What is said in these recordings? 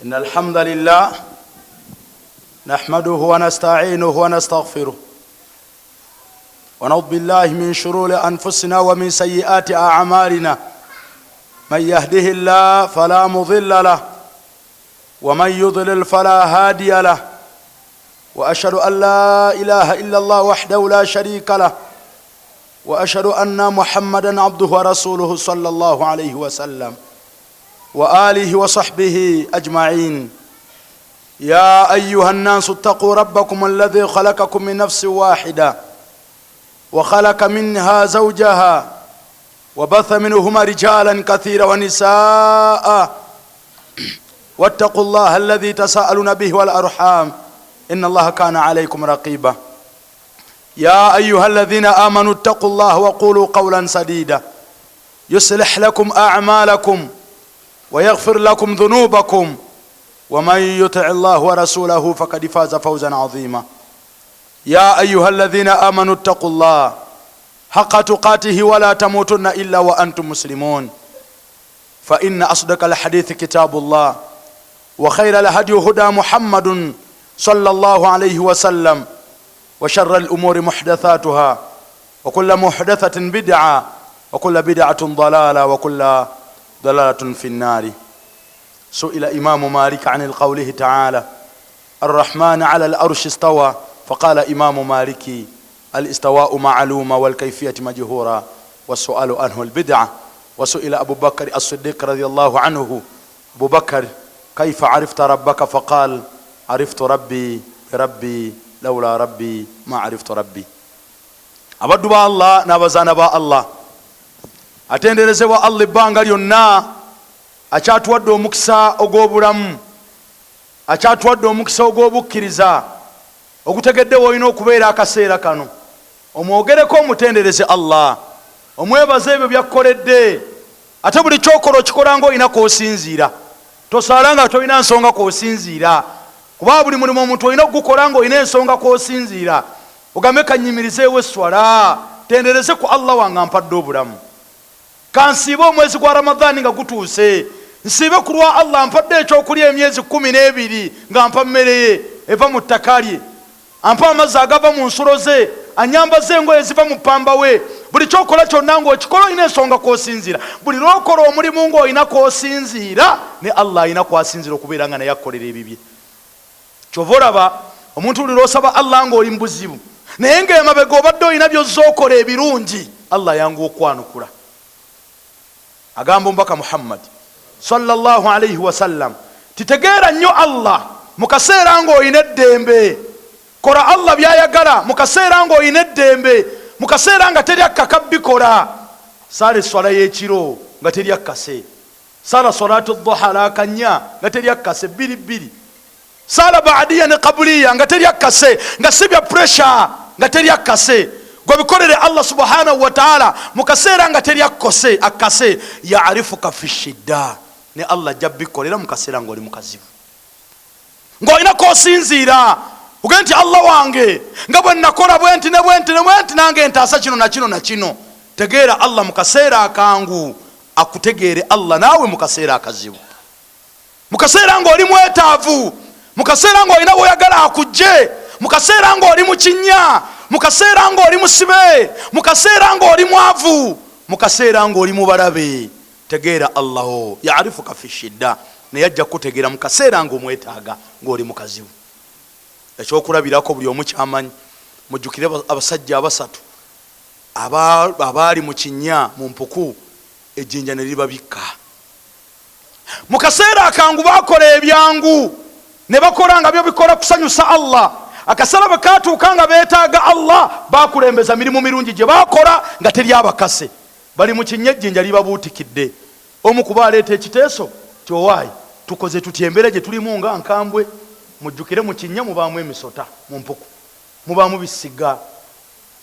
إن الحمد لله نحمده ونستعينه ونستغفره ونعوذ بالله من شرور أنفسنا ومن سيئات أعمالنا من يهده الله فلا مضل له ومن يضلل فلا هادي له وأشهد أن لا إله إلا الله وحده لا شريك له وأشهد أن محمدا عبده ورسوله صلى الله عليه وسلم وآله وصحبه أجمعين. يا أيها الناس اتقوا ربكم الذي خلقكم من نفس واحدة وخلق منها زوجها وبث منهما رجالا كثيرا ونساء واتقوا الله الذي تساءلون به والأرحام إن الله كان عليكم رقيبا. يا أيها الذين آمنوا اتقوا الله وقولوا قولا سديدا يصلح لكم أعمالكم ويغفر لكم ذنوبكم ومن يطع الله ورسوله فقد فاز فوزا عظيما. يا أيها الذين آمنوا اتقوا الله حق تقاته ولا تموتن إلا وأنتم مسلمون. فإن أصدق الحديث كتاب الله وخير الهدي هدى محمد صلى الله عليه وسلم وشر الأمور محدثاتها وكل محدثة بدعة وكل بدعة ضلالة وكل ضلالة في النار. سئل إمام مالك عن قوله تعالى الرحمن على الأرش استوى فقال إمام مالك الاستواء معلوم والكيفية مجهورة والسؤال عنه البدعة. وسئل أبو بكر الصديق رضي الله عنه أبو بكر كيف عرفت ربك فقال عرفت ربي بربي لولا ربي ما عرفت ربي. abaddu ba Allah n'abazaana ba Allah atenderezebwa Allah ebbanga lyonna akyatuwadde omukisa ogw'obulamu akyatuwadde omukisa ogw'obukkiriza ogutegedde woolina okubeera akaseera kano omwogereko omutendereze Allah omwebaza ebyo byakkoledde ate buli kyokola okikola ng'olina k'osinziira tosaala nga tolina nsonga k'osinziira kuba buli mulimu omuntu olina okugukola ng'olina ensonga k'osinziira ogambe kanyimirizeewo esswala tendereze ku Allah wange ampadde obulamu kansiibe omwezi gwa Ramadhaani nga gutuuse nsiibe ku lwa Allah ampadde ekyokulya emyezi 12 nga mpa mmere ye eva mu ttaka lye ampa amazzi agava mu nsulo ze anyambaze engoye eziva mu ppamba we. Buli kyokola kyonna ng'okikola olina ensonga k'osinziira. Buli lw'okola omulimu ng'olina k'osinziira ne Allah alina kw'asinziira okubeera nga naye akkolera ebibye. Kyova olaba omuntu buli lw'osaba Allah ng'oli mu buzibu naye ng'emabega obadde olina by'ozza okola ebirungi Allah yangu okwanukula. Agamba omubaka Muhammad sallallahu alayhi wasallam titegeera nnyo Allah mu kaseera ng'olina eddembe. Kola Allah byayagala mu kaseera ng'olina eddembe, mu kaseera nga teri akkaka bikola. Saala esswala y'ekiro nga teri akkase, saala salaatu dhuha laakanya nga teri akkase 2-2, saala baadiya ne qabliya nga teri akkase, nga si bya pressure nga teri akkase. Gwe bikolere Allah subhanahu wa ta'ala mu kaseera nga teri akkase. Yaarifuka fi shidda, ne Allah ajja bikolera mu kaseera ng'oli mu kazibu ng'olina k'osinziira uge nti Allah wange nga bwe nakola bwenti ne bwenti ne bwenti nange ntaasa kino na kino na kino. Tegeera Allah mu kaseera akangu akutegeere Allah naawe mu kaseera akazibu, mu kaseera ng'oli mwetaavu, mu kaseera ng'olina bw'oyagala akujje, mu kaseera ng'oli mu kinnya, mu kaseera ng'oli musibe, mu kaseera ng'oli mwavu, mu kaseera ng'oli mu balabe. Tegeera Allah yaarifuka fi shidda, naye ajja kutegeera mu kaseera ng'omwetaaga ng'oli mu kazibu. Ekyokulabirako buli omu kyamanyi, mujjukire abasajja 3 abaali mu kinnya mu mpuku ejjinja ne libabikka. Mu kaseera akangu baakola ebyangu ne bakola nga byo bikola kusanyusa Allah. Akaseera bwe kaatuuka nga beetaaga Allah baakulembeza mirimu mirungi gye baakola nga teri abakase. Bali mu kinnya ejjinja libabuutikidde. Omu kuba aleeta ekiteeso kyowaayi tukoze tutya embeera gye tulimu nga nkambwe. Mujjukire mu kinnya mubaamu emisota, mu mpuku mubaamu bisiga,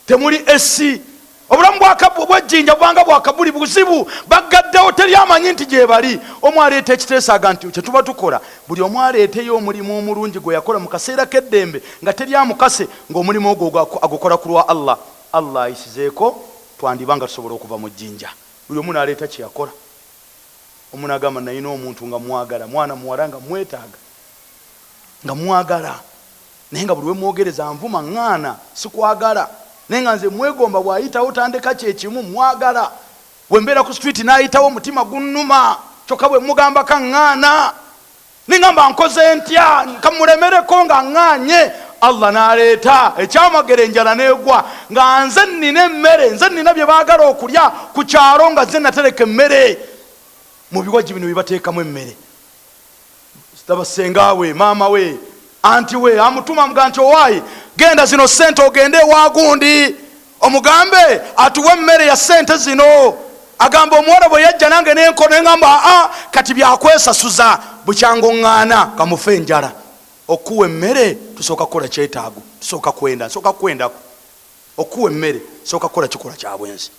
temuli esi. Obulamu bw'ejjinja bwanga bwakabuli buzibu, baggaddewo teri amanyi nti gye bali. Omu aleeta ekiteesaaga nti kye tuba tukola buli omu aleeteyo omulimu omulungi gwe yakola mu kaseera k'eddembe nga teri amukase, ng'omulimu ogwo agukola ku lwa Allah. Allah ayisizeeko twandibanga tusobola okuva mu jjinja. Buli omu n'aleeta kye yakola. Omuntu agamba nalina omuntu nga mwagala, mwana muwala nga mwetaaga, nga mwagala, naye nga buli we mwogereza nvuma ŋŋaana sikwagala, naye nga nze mwegomba bw'ayitawo tandeka kyekimu mwagala, bwe mbeera ku street n'ayitawo omutima gunnuma, kyokka bwe mugamba kaŋŋaana, ningamba nkoze ntya kamulemereko nga ŋŋaanye. Allah n'aleeta ekyamagero enjala n'egwa nga nze nnina emmere, nze nnina bye baagala okulya ku kyalo nga nze natereka emmere mu biwagi bino bye bateekamu emmere. Sitabasenga we, maama we, anti we amutuma muga nti owaayi genda zino ssente ogende ewa gundi omugambe atuwe emmere ya ssente zino. Agamba omuwala bwe yajja nange n'enkono eŋŋamba kati byakwesasuza bukyanga ŋŋaana kamufe enjala. Okuwa emmere tusooka kukola kyetaago, tusooka kwendako. Okuwa emmere tusooka kukola kikola kya bwenzi.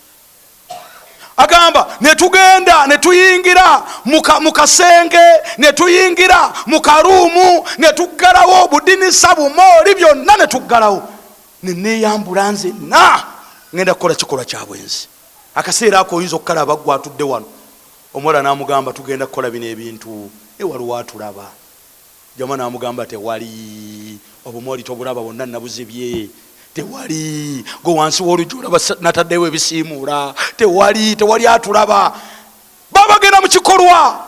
Agamba ne tugenda ne tuyingira mu kasenge, ne tuyingira mu karuumu, ne tuggalawo budinisa bumooli byonna ne tuggalawo, ne neeyambula nzenna ngenda kukola kikola kya bwenzi. Akaseera ako oyinza okukalaba gwe atudde wano, omuwala n'amugamba tugenda kukola bino ebintu, waliwo atulaba. Jama n'amugamba tewali, obumooli tobulaba bonna nabuzibye, tewali, gwe wansi w'oluggi olaba nataddewo ebisiimuula, tewali atulaba. Babagenda mu kikolwa,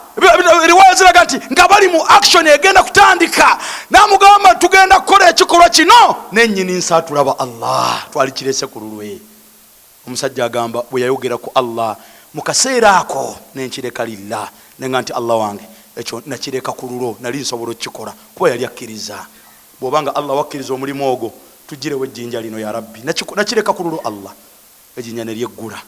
riwaya ziraga nti nga bali mu action egenda kutandika, n'amugamba tugenda kukola ekikolwa kino, nennyini nsi atulaba Allah, twali kirese ku lulwe. Omusajja agamba bwe yayogera ku Allah mu kaseera ako nenkireka lillah, nenga nti Allah wange ekyo nakireka ku lulo, nali nsobola okukikola kuba yali akkiriza. Bw'obanga Allah wakkiriza omulimu ogwo tugirewo ejjinja lino ya Rabbi, nakireka ku lulo Allah, ejjinja ne lyeggula.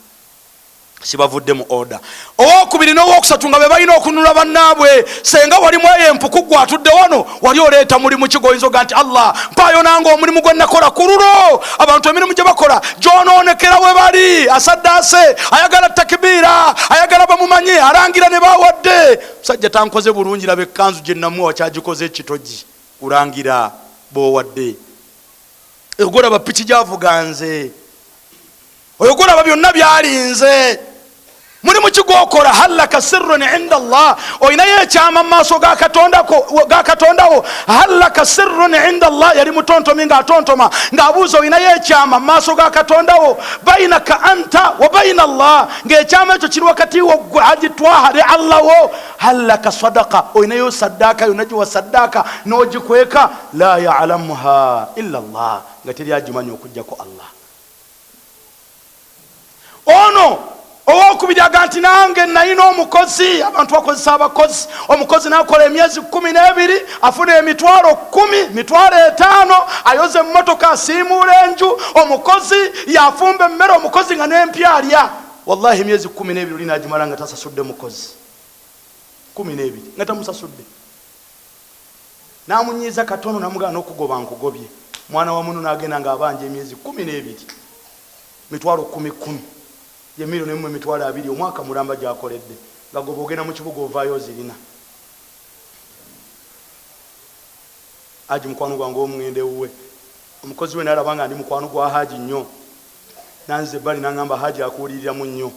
Sibavudde mu order. Owokubiri n'owokusatu nga be balina okununula bannaabwe. Senga wali mweyempuku gwe atudde wano, wali oleeta mulimu ki goyinza oga nti Allah mpaayo nange omulimu gwe nakola ku lulo. Abantu emirimu gye bakola gyonoonekera we bali, asaddaase, ayagala takbiira, ayagala bamumanyi, arangira ne Byakuwadde. Musajja tankoze bulungi, laba ekkanzu gye namuwa kyagikoze ekitogi, kurangira Byakuwadde. Ogolaba piki gyavuga nze, oyogolaba byonna byalinze. Mulimu kigwokola halaka sirrun inda Allah, oyinayo ekyama mu maaso ga Katondawo. Halaka sirrun inda Allah, yali mutontomi ng'atontoma ng'abuuza oyinayo ekyama mu maaso ga Katondawo. Bainaka anta wa baina Allah, ng'ekyama ekyo kiri wakati wo gwe agitwahale Allah wo. Halaka sadaqa, oyinayo saddaaka yonna gye wasaddaaka n'ogikweka. La ya'lamuha illa Allah, nga teri agimanyi okuggyako Allah. Ono owokubiri aga nti nange nalina omukozi, abantu bakozesa abakozi, omukozi nakola emyezi 12 afuna emitwalo 10, mitwalo 5, ayoze emmotoka asiimuula enju, omukozi yafumba emmere, omukozi nga n'empyalya. Wallahi emyezi 12 linagimala nga tasasudde mukozi, 12 nga tamusasudde. Namunyiiza katono namugana n'okugoba nkugobye. Mwana wa munu n'agenda ng'abanja emyezi 12, mitwalo 10 ye milioni mu mitwalo 2 omwaka mulamba gyakoledde, nga goba ogenda mu kibuga ovaayo zirina. Haji mukwano gwange omugende wuwe, omukozi we nalaba nga ndi mukwano gwa Haji nnyo, nanze bali nangamba Haji akuwuliriramu nnyo,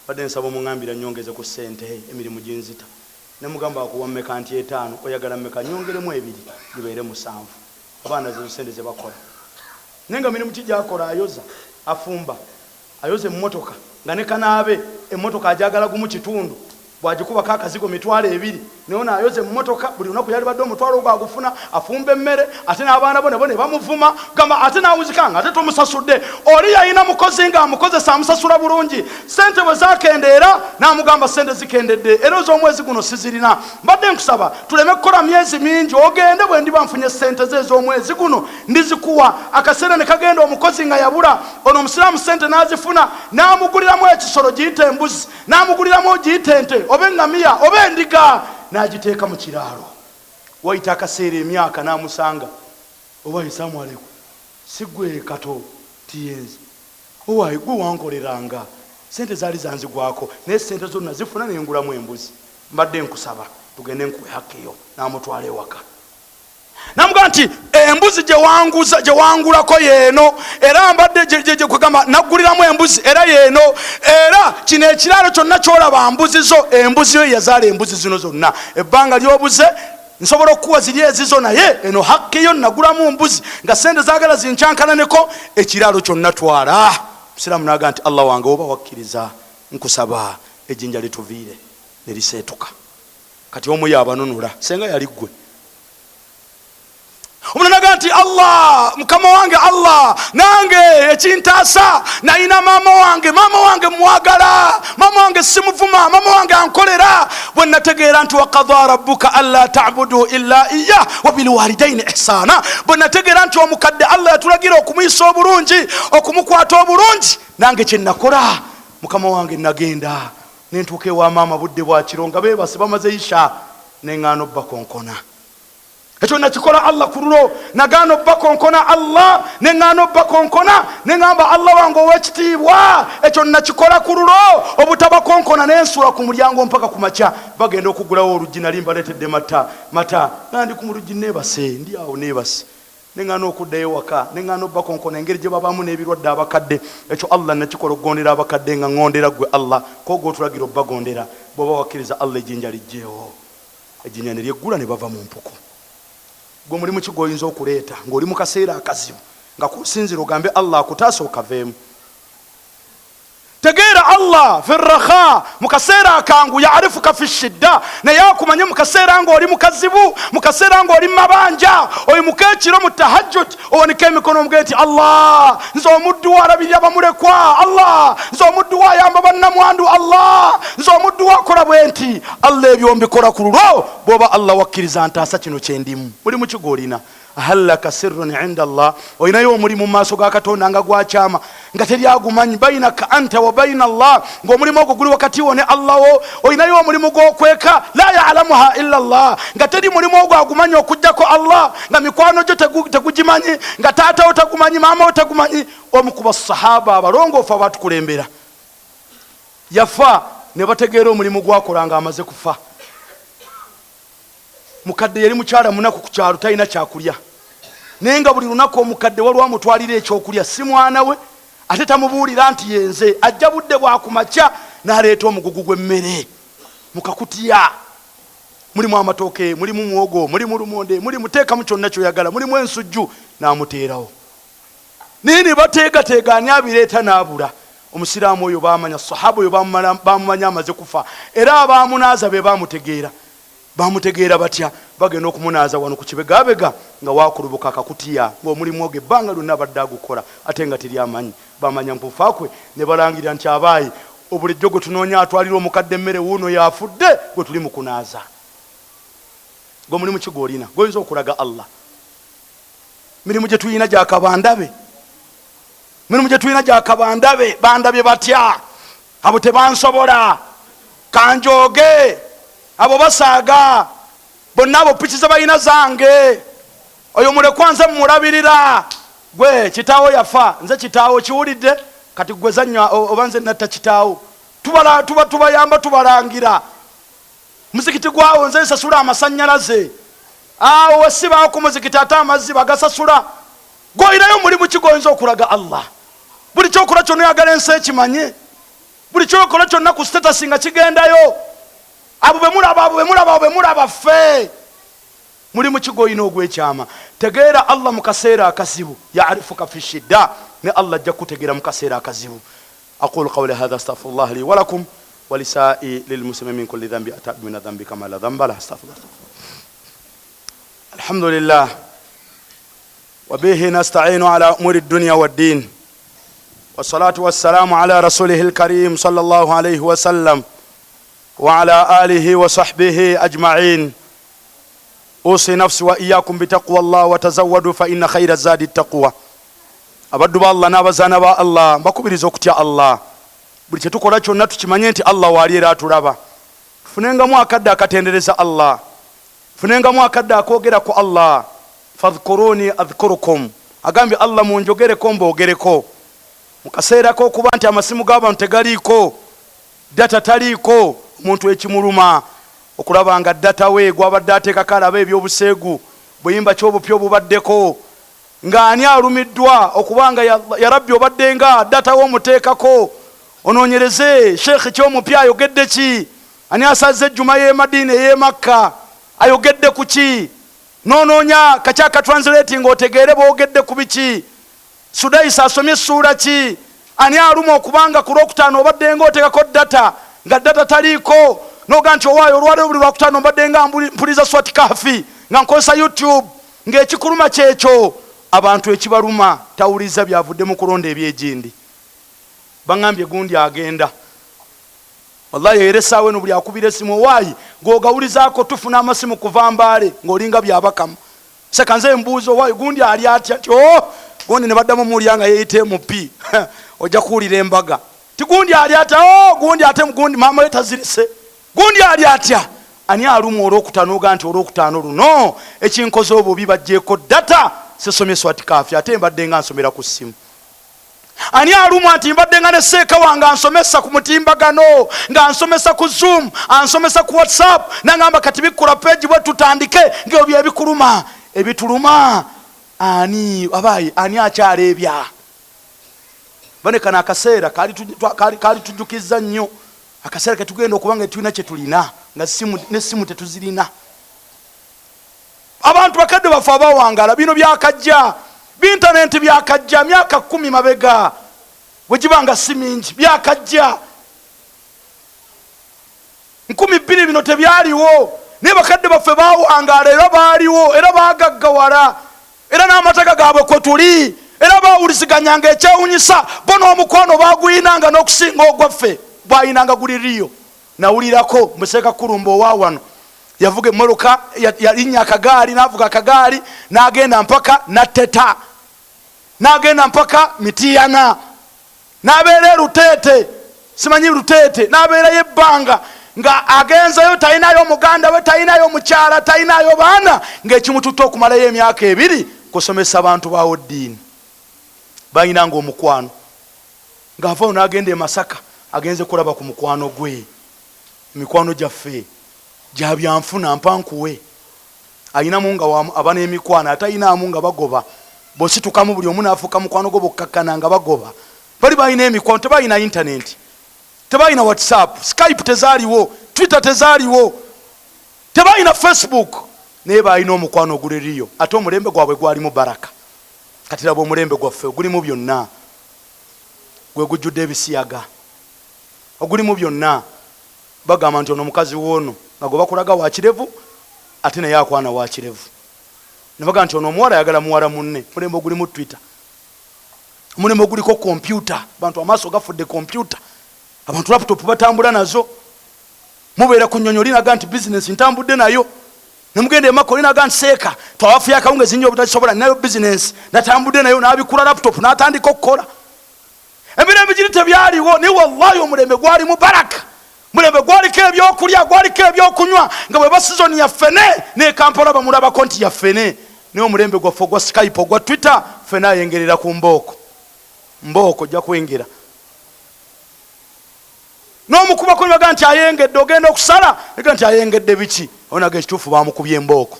badde nsaba omungambira nnyongeze ku ssente emirimu ginzita. Ne mugamba akuwa mmeka nti 5, oyagala mmeka nyongeremu 2 gibeere 7. Abaana zo ssente ze bakola. Nenga mirimu ki gyakola? Ayoza, afumba, ayoze emmotoka nga ne kanaabe emmotoka ajagala gumu kitundu, bwagikubako akazigo mitwalo 2, naye ayoze emmotoka buli lunaku yali badde omutwalo ogwo agufuna, afumba emmere, ate n'abaana bo ne bamuvuma, gamba ate n'awuzikanga ate tomusasudde. Oli yalina mukozi nga amukozesa amusasula bulungi, ssente bwe zakendeera n'amugamba ssente zikendedde era ez'omwezi guno sizirina. Mbadde nkusaba tuleme kukola myezi mingi, ogende bwe ndiba nfunye ssente ze ez'omwezi guno ndizikuwa. Akaseera ne kagenda omukozi nga yabula, ono omusiraamu ssente n'azifuna, n'amuguliramu ekisolo giyite embuzi, n'amuguliramu giyite ente oba eŋŋamiya oba endiga, n'agiteeka mu kiraalo. Wayita akaseera emyaka n'amusanga, oba Assalamu alaikum, si ggwe Kato tiyenzi, owaayi gwe wankoleranga, ssente zaali zanzigwako naye ssente zonna zifuna n'engulamu embuzi. Mbadde nkusaba tugende nkuwe hakkiyo, n'amutwala ewaka. Namugamba nti embuzi gye wangulako yeeno era mbadde kwegamba nagguliramu embuzi era yeeno era kino ekiraalo kyonna kyolaba mbuzi zo embuzi yo yazaala embuzi zino zonna ebbanga lyobuze nsobola okukuwa ziri ezizo naye eno hakki yo nagulamu mbuzi nga sente zaagala zinkyankananeko ekiraalo kyonna twala musiraamu naga nti allah wange oba wakkiriza nkusaba ejjinja lituviire ne liseetuka kati omu yabanunula senga yali ggwe omunaga nti allah mukama wange allah nange ekintaasa nayina maama wange mwagala maama wange simuvuma maama wange ankolera bwe nategeera nti waqada rabbuka alla ta'budu illa iya wa bilwalidaini ihsana bwe nategeera nti omukadde allah yatulagira okumuyisa obulungi okumukwata obulungi nange kyenakola mukama wange nagenda nentuuka ewa maama budde bwakiro nga beebase bamaze isha neŋŋaana obba konkona ekyo nakikola allah ku lulo nagaana obba konkona allah neŋŋaana obba konkona neŋŋamba allah wange ow'ekitiibwa ekyo nakikola ku lulo obutaba konkona nensula ku mulyango mpaka ku makya bagenda okugulawo oluggi nali mbaleetedde mata nandi ku muluggi neebase ndi awo neebase neŋŋaana okuddayo waka neŋŋaana obba konkona engeri gye babamu n'ebirwadde abakadde ekyo allah nakikola okugondera abakadde nga ŋŋondera ggwe allah koga otulagira obba gondera bw'oba wakkiriza allah ejjinja lijjeewo ejjinja ne lyeggula ne bava mu mpuku gwe mulimu ki gwoyinza okuleeta ng'oli mu kaseera akazibu nga kusinzira ogambe allah akutaasa okaveemu tegeera allah fi rraha mu kaseera akangu yaarifuka fi shidda naye akumanye mu kaseera ng'oli mu kazibu mu kaseera ng'oli mu mabanja oyimuka ekiro mu tahajjud owanika emikono omugee nti allah nze omuddu wo alabirira bamulekwa allah nze omuddu wo ayamba bannamwandu allah nze omuddu wo akola bwe nti allah ebyo mbikola ku lulo bw'oba allah wakkiriza ntaasa kino kyendimu mulimu ki gw'olina hallaka sirrun inda allah olinayo omulimu mu maaso ga katonda nga gwakyama nga teryagumanyi bainaka anta wa baina allah ng'omulimu ogwo guli wakati wo ne allah wo olinayo omulimu gw'okweka la yalamuha illa allah nga teri mulimu ogwo agumanyi okuggyako allah nga mikwano gyo tegugimanyi nga taata wo tegumanyi maama wo tegumanyi omu ku basahaba abalongoofu abatukulembera yafa ne bategeera omulimu gwakola nga amaze kufa mukadde yali mukyala munaku ku kyalo talina kyakulya naye nga buli lunaku omukadde waliwo amutwalira ekyokulya si mwana we ate tamubuulira nti yenze ajja budde bwakumakya n'aleeta omugugu gw'emmere mukakutiya mulimu amatooke mulimu muwogo mulimu lumonde mulimu teekamu kyonna kyoyagala mulimu ensujju n'amuteerawo naye ne bateegateega ani abireeta n'abula omusiraamu oyo baamanya sahaba oyo bamumanya amaze kufa era abaamunaaza be bamutegeera batya bagenda okumunaaza wano ku kibegabega nga wakulubuka akakutiya ng'omulimu ogwo ebbanga lyonna abadde agukola ate nga teryamanyi bamanya mpufaakwe ne balangirira nti abaayi obulijjo gwe tunoonya atwalira omukadde emmere wuuno yafudde gwe tuli mu kunaaza gwe mulimu ki gw'olina gwoyinza okulaga allah mirimu gye tulina gyakabandabe bandabye batya abo tebansobola kanjooge abo basaaga bonna abo piki ze balina zange oyo mulekwa nze mumulabirira gwe kitaawo yafa nze kitaawo kiwulidde kati gwe zanya oba nze natta kitaawo tubayamba tubalangira muzikiti gwawo nze nsasula amasannyalaze awo wesibaawo ku muzikiti ate amazzi bagasasula gwoyinayo mulimu kigoyinza okulaga allah buli kyokola kyonna oyagala ensi ekimanye buli kyokola kyonna ku sitatasi nga kigendayo abo bemulaba ffe mulimu kigoyina ogw'ekyama tegeera allah mu kaseera akazibu yaarifuka fi shidda ne allah ajja kutegeera mu kaseera akazibu aqulu qawli hadha astaghfirullah li wa lakum wa lisai lilmuslimin min kulli dhanbi atabu min dhanbi kama la dhanba la astaghfirullah alhamdulillah wa bihi nasta'inu ala umuri ad-dunya wad-din wassalatu wassalamu ala rasulihil karim sallallahu alayhi wa sallam وعلى آله وصحبه أجمعين أوصي نفسي وإياكم بتقوى الله وتزودوا فإن خير الزاد التقوى abaddu ba allah n'abazaana ba allah mbakubiriza okutya allah buli kye tukola kyonna tukimanye nti allah waali era atulaba tufunengamu akadde akatendereza allah tufunengamu akadde akoogera ku allah fadhkuruni adhkurukum agambye allah munjogereko mboogereko mu kaseera k'okuba nti amasimu g'abantu tegaliiko data taliiko omuntu ekimuluma okulaba nga data we gwabadde ateekako alaba ebyobuseegu buyimba kyobupya obubaddeko ng'ani alumiddwa okubanga ya rabbi obadde nga data w'omuteekako onoonyereze Sheikh kyomupya ayogedde ki? Ani asazze ejjuma y'e Madina y'e Makka ayogedde ku ki? Noonoonya kakyaka translating otegeere boogedde ku biki? Sudaisa asomye ssuula ki? Ani aluma okubanga ku Lwokutaano obadde nga oteekako data nga data taliiko noga nti owaayo olwaleero buli Lwakutaano mbadde nga mpuliza swati kafi nga nkozesa YouTube ng'ekikuluma kyekyo abantu ekibaluma tawuliza byavudde mu kulonda ebyegindi. Baŋŋambye gundi agenda wallahi era essaawa eno buli akubira essimu owaayi ng'ogawulizaako tufuna amasimu kuva Mbaale ng'olinga byabakamu. Seka nze mbuuza owaayi gundi ali atya ti gundi ne baddamu muwulira nga yeeyita MP ojja kuwulira embaga ti gundi ali atya gundi ate gundi maama we tazirise gundi ali atya. Ani aluma Olwokutaano oga nti Olwokutaano luno ekinkoze obubi bajjeeko data sisomye swati kafi ate mbadde nga nsomera ku ssimu. Ani aluma nti mbadde nga ne seeka wange ansomesa ku mutimbagano nga ansomesa ku Zoom ansomesa ku WhatsApp nangamba kati bikula page bwe tutandike ng'ebyo ebikuluma ebituluma. Ani abayi ani akyaleebya banekana akaseera kali tujjukizza nnyo akaseera ketugenda okubanga tulina kye tulina nga n'essimu tetuzirina. Abantu bakadde bafe abawangala bino byakajja bintanenti byakajja myaka 10 mabega bwe gibanga si mingi byakajja 2000 bino tebyaliwo naye bakadde baffe bawangala era baaliwo era bagaggawala era n'amateka gaabwe kwe tuli era bawuliziganyanga ekyewunyisa bo n'omukwano baguyinanga n'okusinga ogwaffe bwayinanga guli riyo. Nawulirako Museeka Kulumba owaawano yavuga emmoloka yalinnya akagaali n'avuga akagaali n'agenda mpaka Natteta n'agenda mpaka Mitiyana n'abeera Luteete simanyi Luteete n'abeerayo ebbanga nga agenzayo talinayo muganda we talinayo mukyala talinayo baana ng'ekimututte okumalayo emyaka 2 kusomesa abantu bawo ddiini bayinanga omukwano ng'avaawo n'agenda e Masaka agenze kulaba ku mukwano gwe. Mikwano gyaffe gya byanfuna mpankuwe ayinamu nga abana emikwano atayinaamu nga bagoba bw'ositukamu buli omu n'afuuka mukwano gwo bokkakkana nga bagoba. Bali balina emikwano tebalina intaneti tebalina WhatsApp Skype tezaaliwo Twitter tezaaliwo tebalina Facebook naye balina omukwano oguliriyo ate omulembe gwabwe gwalimu baraka. Kati laba omulembe gwaffe ogulimu byonna gwe gujjudde ebisiyaga ogulimu byonna. Bagamba nti ono mukazi woono nga gwe bakulaga wa kirevu ate naye akwana wa kirevu. Ne bagamba nti ono omuwala ayagala muwala munne. Mulembe ogulimu Twitter omulembe oguliko kompyuta abantu amaaso gafudde kompyuta abantu laptop batambula nazo. Mubeera ku nnyonyo linaga nti bizinesi ntambudde nayo ne mugenda e Mako linaga nti seeka twawafuya akawungeezi nnyo obutakisobola nayo bizinesi natambudde nayo n'abikula laptop n'atandika okukola. Emirembe giri tebyaliwo naye wallahi omulembe gwali mu baraka. Mulembe gwaliko ebyokulya gwaliko ebyokunywa nga bwe basizoni ya ffene ne Kampala bamulabako nti ya ffene. Naye omulembe gwaffe ogwa Skype ogwa Twitter ffene ayengerera ku mbooko ojja kwengera n'omukubako ne baga nti ayengedde ogenda okusala ega nti ayengedde biki onaga ekituufu bamukubye embooko.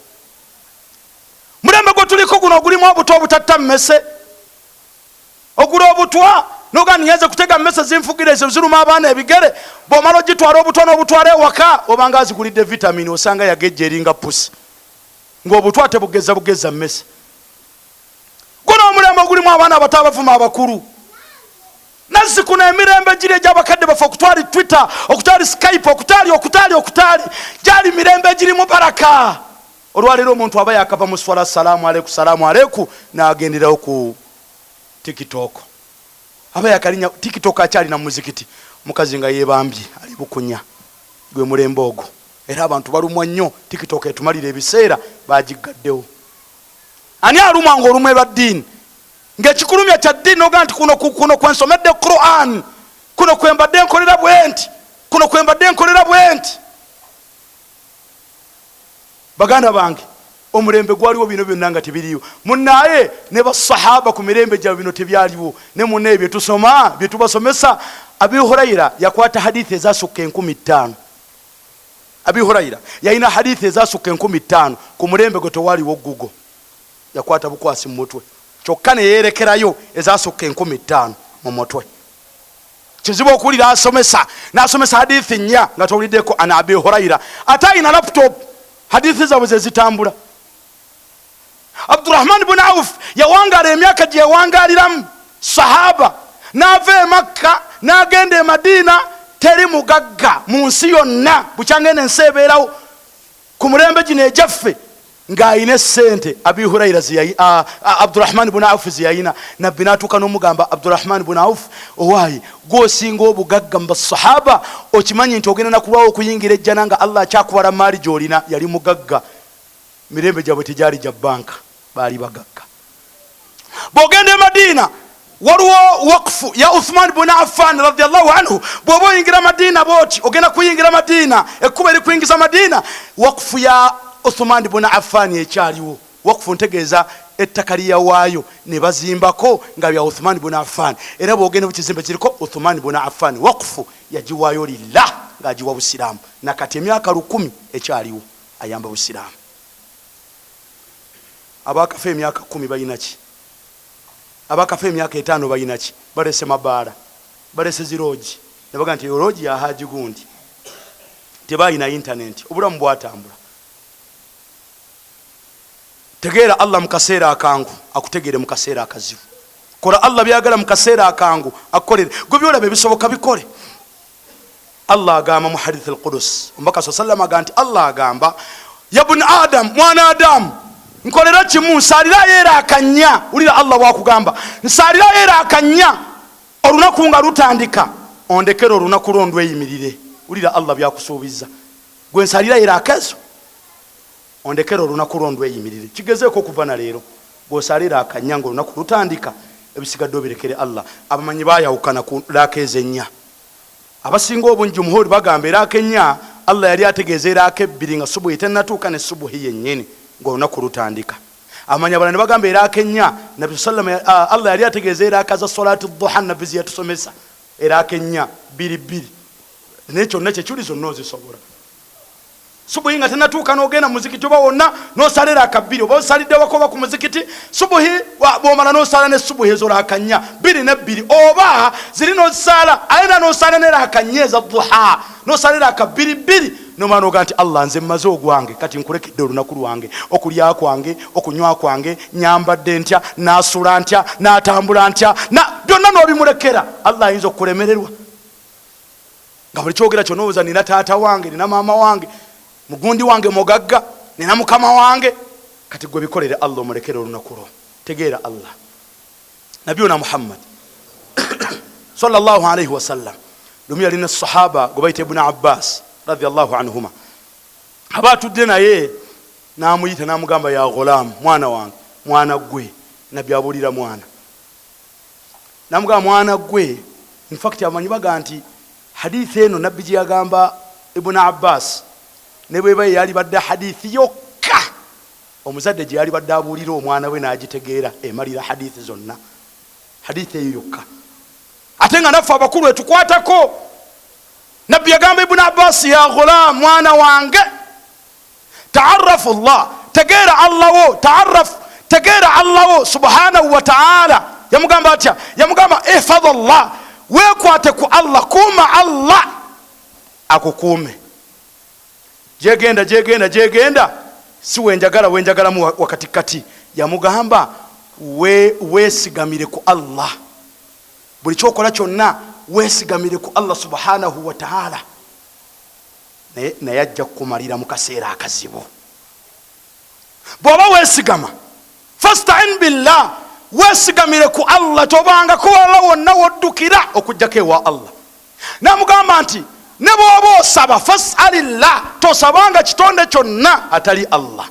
Mulembe gwe tuliko guno ogulimu obutwa obutatta mmese ogula obutwa noga niyenze kutega mmese zinfugire ezo ziruma abaana ebigere bw'omala ogitwala obutwa n'obutwala ewaka obanga azigulidde vitamini osanga yagejja eringa pusi ng'obutwa tebugeza mmese. Guno omulembe ogulimu abaana abato abavuma abakulu nazzikuno emirembe giri egy'abakadde baffe okutwali Twitter okutwali Skype okutali gyali mirembe girimu baraka. Olwaleero omuntu aba yakava mu swala salaamu aleiku n'agenderawo ku TikTok aba yakalinya TikTok akyali na muzikiti mukazi nga yeebambye ali bukunya gwe mulembe ogwo era abantu balumwa nnyo TikTok etumalira ebiseera bagigaddewo. Ani alumwa ng'olumwe lwa ddiini ng'ekikulumya kya ddiini noga nti kuno kwensomedde Quran kuno kwembadde nkolera bwenti. Baganda bange omulembe gwaliwo bino byonna nga tebiriyo munnaye ne basahaba ku mirembe gya bino tebyaliwo ne munnaye bye tusoma bye tubasomesa. Abi Hurayra yakwata hadithi ezasukka 15 Abi Huraira yalina hadithi ezasukka 1500 ku mulembe gwe tewaliwo Google yakwata bukwasi mu mutwe kyokka ne yerekerayo ezasukka 1500 mu mutwe. Kizibu okulira asomesa n'asomesa hadithi nnya nga towuliddeko ana Abi Huraira ate alina laptop hadithi zaabwe ze zitambula. Abdurrahman ibn Auf yawangaala emyaka gye yawangaaliramu sahaba n'ava e Makka n'agenda e Madina teri mugagga mu nsi yonna bukyangenda ensi ebeerawo ku mulembe gino ejaffe ng'ayina essente. Abi Huraira Abdurrahman ibn Auf ziyayina nabbi n'atuuka n'omugamba Abdurrahman ibn Auf owaayi gw'osinga obugagga mu basahaba okimanyi nti ogenda nakulwawo okuyingira ejjana nga Allah akyakubala maali gy'olina. Yali mugagga, mirembe gyabwe tegyali gya banka, baali bagagga. Bw'ogenda e Madina waliwo wakfu ya Uthman ibn Affan radiyallahu anhu. Bw'oba oyingira Madina bw'oti ogenda kuyingira Madina ekkuba erikuyingiza Madina wakfu ya Uthman ibn Affan ekyaliwo. Wakfu ntegeeza ettaka lyawaayo ne bazimbako nga bya Uthman ibn Affan. Era bw'ogenda mu kizimbe kiriko Uthman ibn Affan wakfu yagiwaayo lillah ng'agiwa Busiraamu. Nakati emyaka 1000 ekyaliwo ayamba Busiraamu. Abakafa emyaka 10 balina ki? Abakafa emyaka 5 balina ki? Balese mabaala, balese ziroji. Ne baga nti roji ya Haji Gundi tebalina internet, obulamu bwatambula. Tegeera Allah mu kaseera akangu akutegeere mu kaseera akazibu. Kola Allah byagala mu kaseera akangu akolere. Gwe byolaba ebisoboka bikole. Allah agamba mu hadith al-Qudus, Omubaka sallallahu alayhi wa sallam Allah agamba ya ibn Adam, mwana Adam nkolera kimu nsalira era akanya. Ulira Allah bwakugamba nsalira era akanya olunaku nga lutandika ondekera olunaku londwe yimirire. Ulira Allah byakusuubiza gwe nsalira era akazo ondekera olunaku londwe yimirire. Kigezeeko okuva na leero gwosalira akanya nga olunaku lutandika ebisigadde obirekere Allah. Abamanyi bayawukana ku lakeeze nnya. Abasinga obungi jumhuri bagamba era akenya Allah yali ategeeza era akebbiri nga subuhi tennatuuka ne subuhi yennyini ng'olunaku lutandika. Amanya balani bagamba era akenya Nabi sallallahu Allah yali ategeeza era akaza salatu dhuha Nabi yatusomesa era akenya biri nekyo nakyo kyuli zonna ozisobola. Subuhi nga tennatuuka n'ogenda mu muzikiti oba wonna n'osalira akabbiri oba osalidde wakoba ku muzikiti subuhi bw'omala n'osala ne subuhi ezo akanya 2 ne 2 oba ziri n'ozisala ayina n'osala ne akanya eza dhuha n'osalira akabbiri n'omala n'oga nti Allah nze mmaze ogwange kati nkulekedde olunaku lwange okulya kwange okunywa kwange nyambadde ntya n'asula ntya n'atambula ntya byonna n'obimulekera Allah ayinza okukulemererwa nga buli kyogera kyonooza nina taata wange nina maama wange mugundi wange mugagga nina mukama wange kati gwe bikolere Allah omulekere olunaku lwo. Tegeera Allah Nabiyuna Muhammad sallallahu alayhi wa sallam lumu yalina sahaba gwe bayita Ibn Abbas radiyallahu anhuma. Abatudde naye n'amuyita n'amugamba ya ghulam, mwana wange, mwana gwe. Nabbi abulira mwana n'amugamba mwana gwe. In fact amanyi baga nti hadithi eno nabbi gye yagamba Ibn Abbas ne bwe yali badde hadithi yokka omuzadde gye yali badde abulira omwana we n'agitegeera emalira hadithi zonna hadithi eyo yokka. Ate nga naffe abakulu etukwatako nabbi yagamba Ibn Abbas ya ghulam, mwana wange, taarrafu Allah, tegeera Allah wo, tegeera Allah wo subhanahu wa ta'ala. Yamugamba atya? Yamugamba ihfadh Allah, wekwate ku Allah, kuuma Allah akukuume. Jegenda si wenjagalamu wakatikati. Yamugamba weesigamire ku Allah, buli kyokola kyonna weesigamire ku Allah subhanahu wa ta'ala. Naye ajja kukumalira mu kaseera akazibu. Bw'oba weesigama fasta'in billah, weesigamire ku Allah, tobanga kuwala wonna woddukira okujjako ewa Allah. Namugamba nti ne bw'oba osaba fas'alillah, tosabanga kitonde kyonna atali Allah.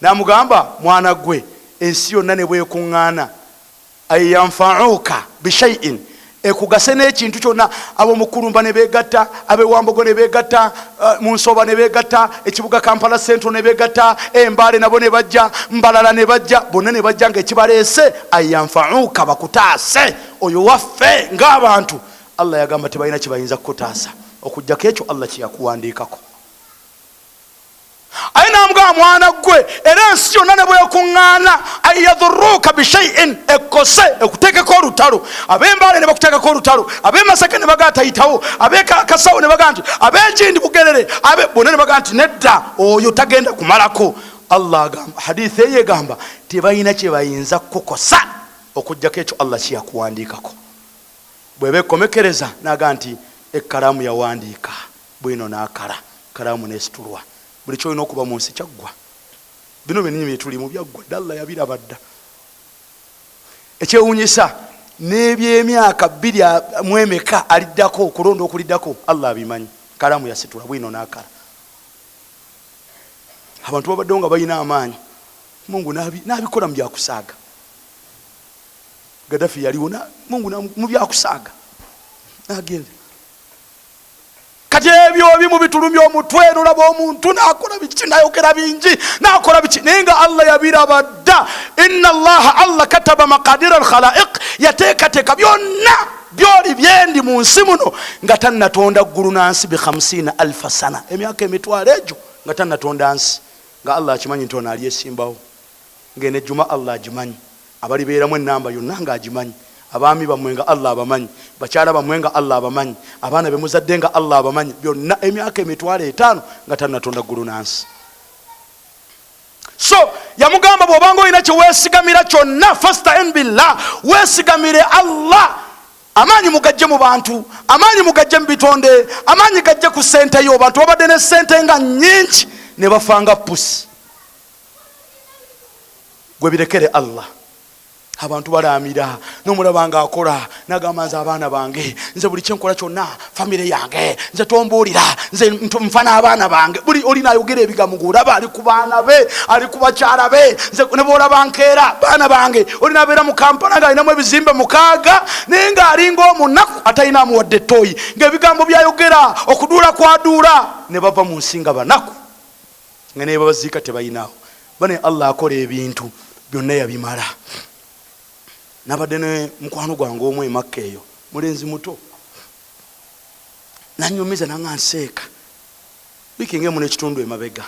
Namugamba mwana gwe, ensi yonna ne bwekuŋŋaana ayyanfa'uka bishay'in, ekugase n'ekintu kyonna. Ab'omukulumba ne beegatta, ab'ewambogo ne beegatta, mu Nsoba ne beegatta, ekibuga Kampala Central ne beegatta, Embaale nabo ne bajja, Mbalala ne bajja, bonna ne bajja ng'ekibaleese ayyanfa'uka, bakutaase. Oyo waffe ng'abantu Allah yagamba tebalina kibayinza kukutaasa. okujjako ekyo Allah kyeyakuwandiikako. Aye n'amugamba mwana gwe, era ensi yonna ne bwekuŋŋaana ayadhuruka bishaiin, ekkose ekuteekeko olutalo. Ab'embaale ne bakuteekako olutalo, ab'emasaka ne bagaa tayitawo, ab'ekasawo ne bagaa nti, ab'egindi bugerere, bonna ne bagaa nti nedda, oyo tagenda kumalako. Allah agamba, hadithi eyo egamba tebalina kye bayinza kukosa okujjako ekyo Allah kyeyakuwandiikako. Bwe beekomekereza n'aga nti ekkalaamu yawandiika, bwino n'akala, kalaamu n'esitulwa. Buli kyolina okuba mu nsi kyaggwa. Bino byennyini bye tulimu byaggwa dda, Allah yabiraba dda. Ekyewuunyisa n'ebyemyaka 2 mu emeka aliddako, okulonda okuliddako, Allah abimanyi. Kalaamu yasitula, bwino n'akala. Abantu babaddewo nga balina amaanyi, Mungu n'abikola mu byakusaaga. Gaddafi yaliwo, Mungu mu byakusaaga n'agenda. Kati ebyo bimu bitulumya omutwe, nolaba omuntu n'akola biki, n'ayogera bingi, n'akola biki, naye nga Allah yabiraba dda. Inna Allah kataba maqadira al-khalaiq, yateekateeka byonna byoli byendi mu nsi muno nga tannatonda ggulu n'ansi bi 50,000 sana, emyaka emitwalo egyo nga tannatonda nsi. Nga Allah akimanyi nti ono ali esimbawo, ng'eno ejjuma Allah agimanyi, abalibeeramu ennamba yonna nga agimanyi, abaami bammwe nga Allah abamanyi, bakyala bammwe nga Allah abamanyi, abaana be muzadde nga Allah abamanyi, byonna emyaka emitwalo 5 nga tannatonda ggulu n'ansi. So yamugamba bw'obanga olina kye weesigamira kyonna, fasta'in billah, weesigamire Allah. Amaanyi mugajje mu bantu, amaanyi mugajje mu bitonde, amaanyi gajje ku ssente yo. Bantu babadde ne ssente nga nnyingi ne bafanga pusi. Gwe birekere Allah. Abantu balaamira, n'omulaba nga akola, n'agamba nze abaana bange, nze buli kye nkola kyonna famire yange, nze tombuulira, nze nfa n'abaana bange. Buli oli n'ayogera ebigambo ng'olaba ali ku baana be, ali ku bakyala be, nze ne bw'olaba nkeera baana bange. Oli n'abeera mu Kampala ng'alinamu ebizimbe 6 naye ng'alinga omunaku atalinamu wadde ettooyi, ng'ebigambo by'ayogera okuduula kwaduula, ne bava mu nsi nga banaku, nga naye babaziika tebayinaawo. Bane Allah akola ebintu byonna yabimala. Nabadde ne mukwano gwange omu emakka eyo, mulenzi muto, nanyumiza nanga nseeka, wiiki ng'emu n'ekitundu emabega,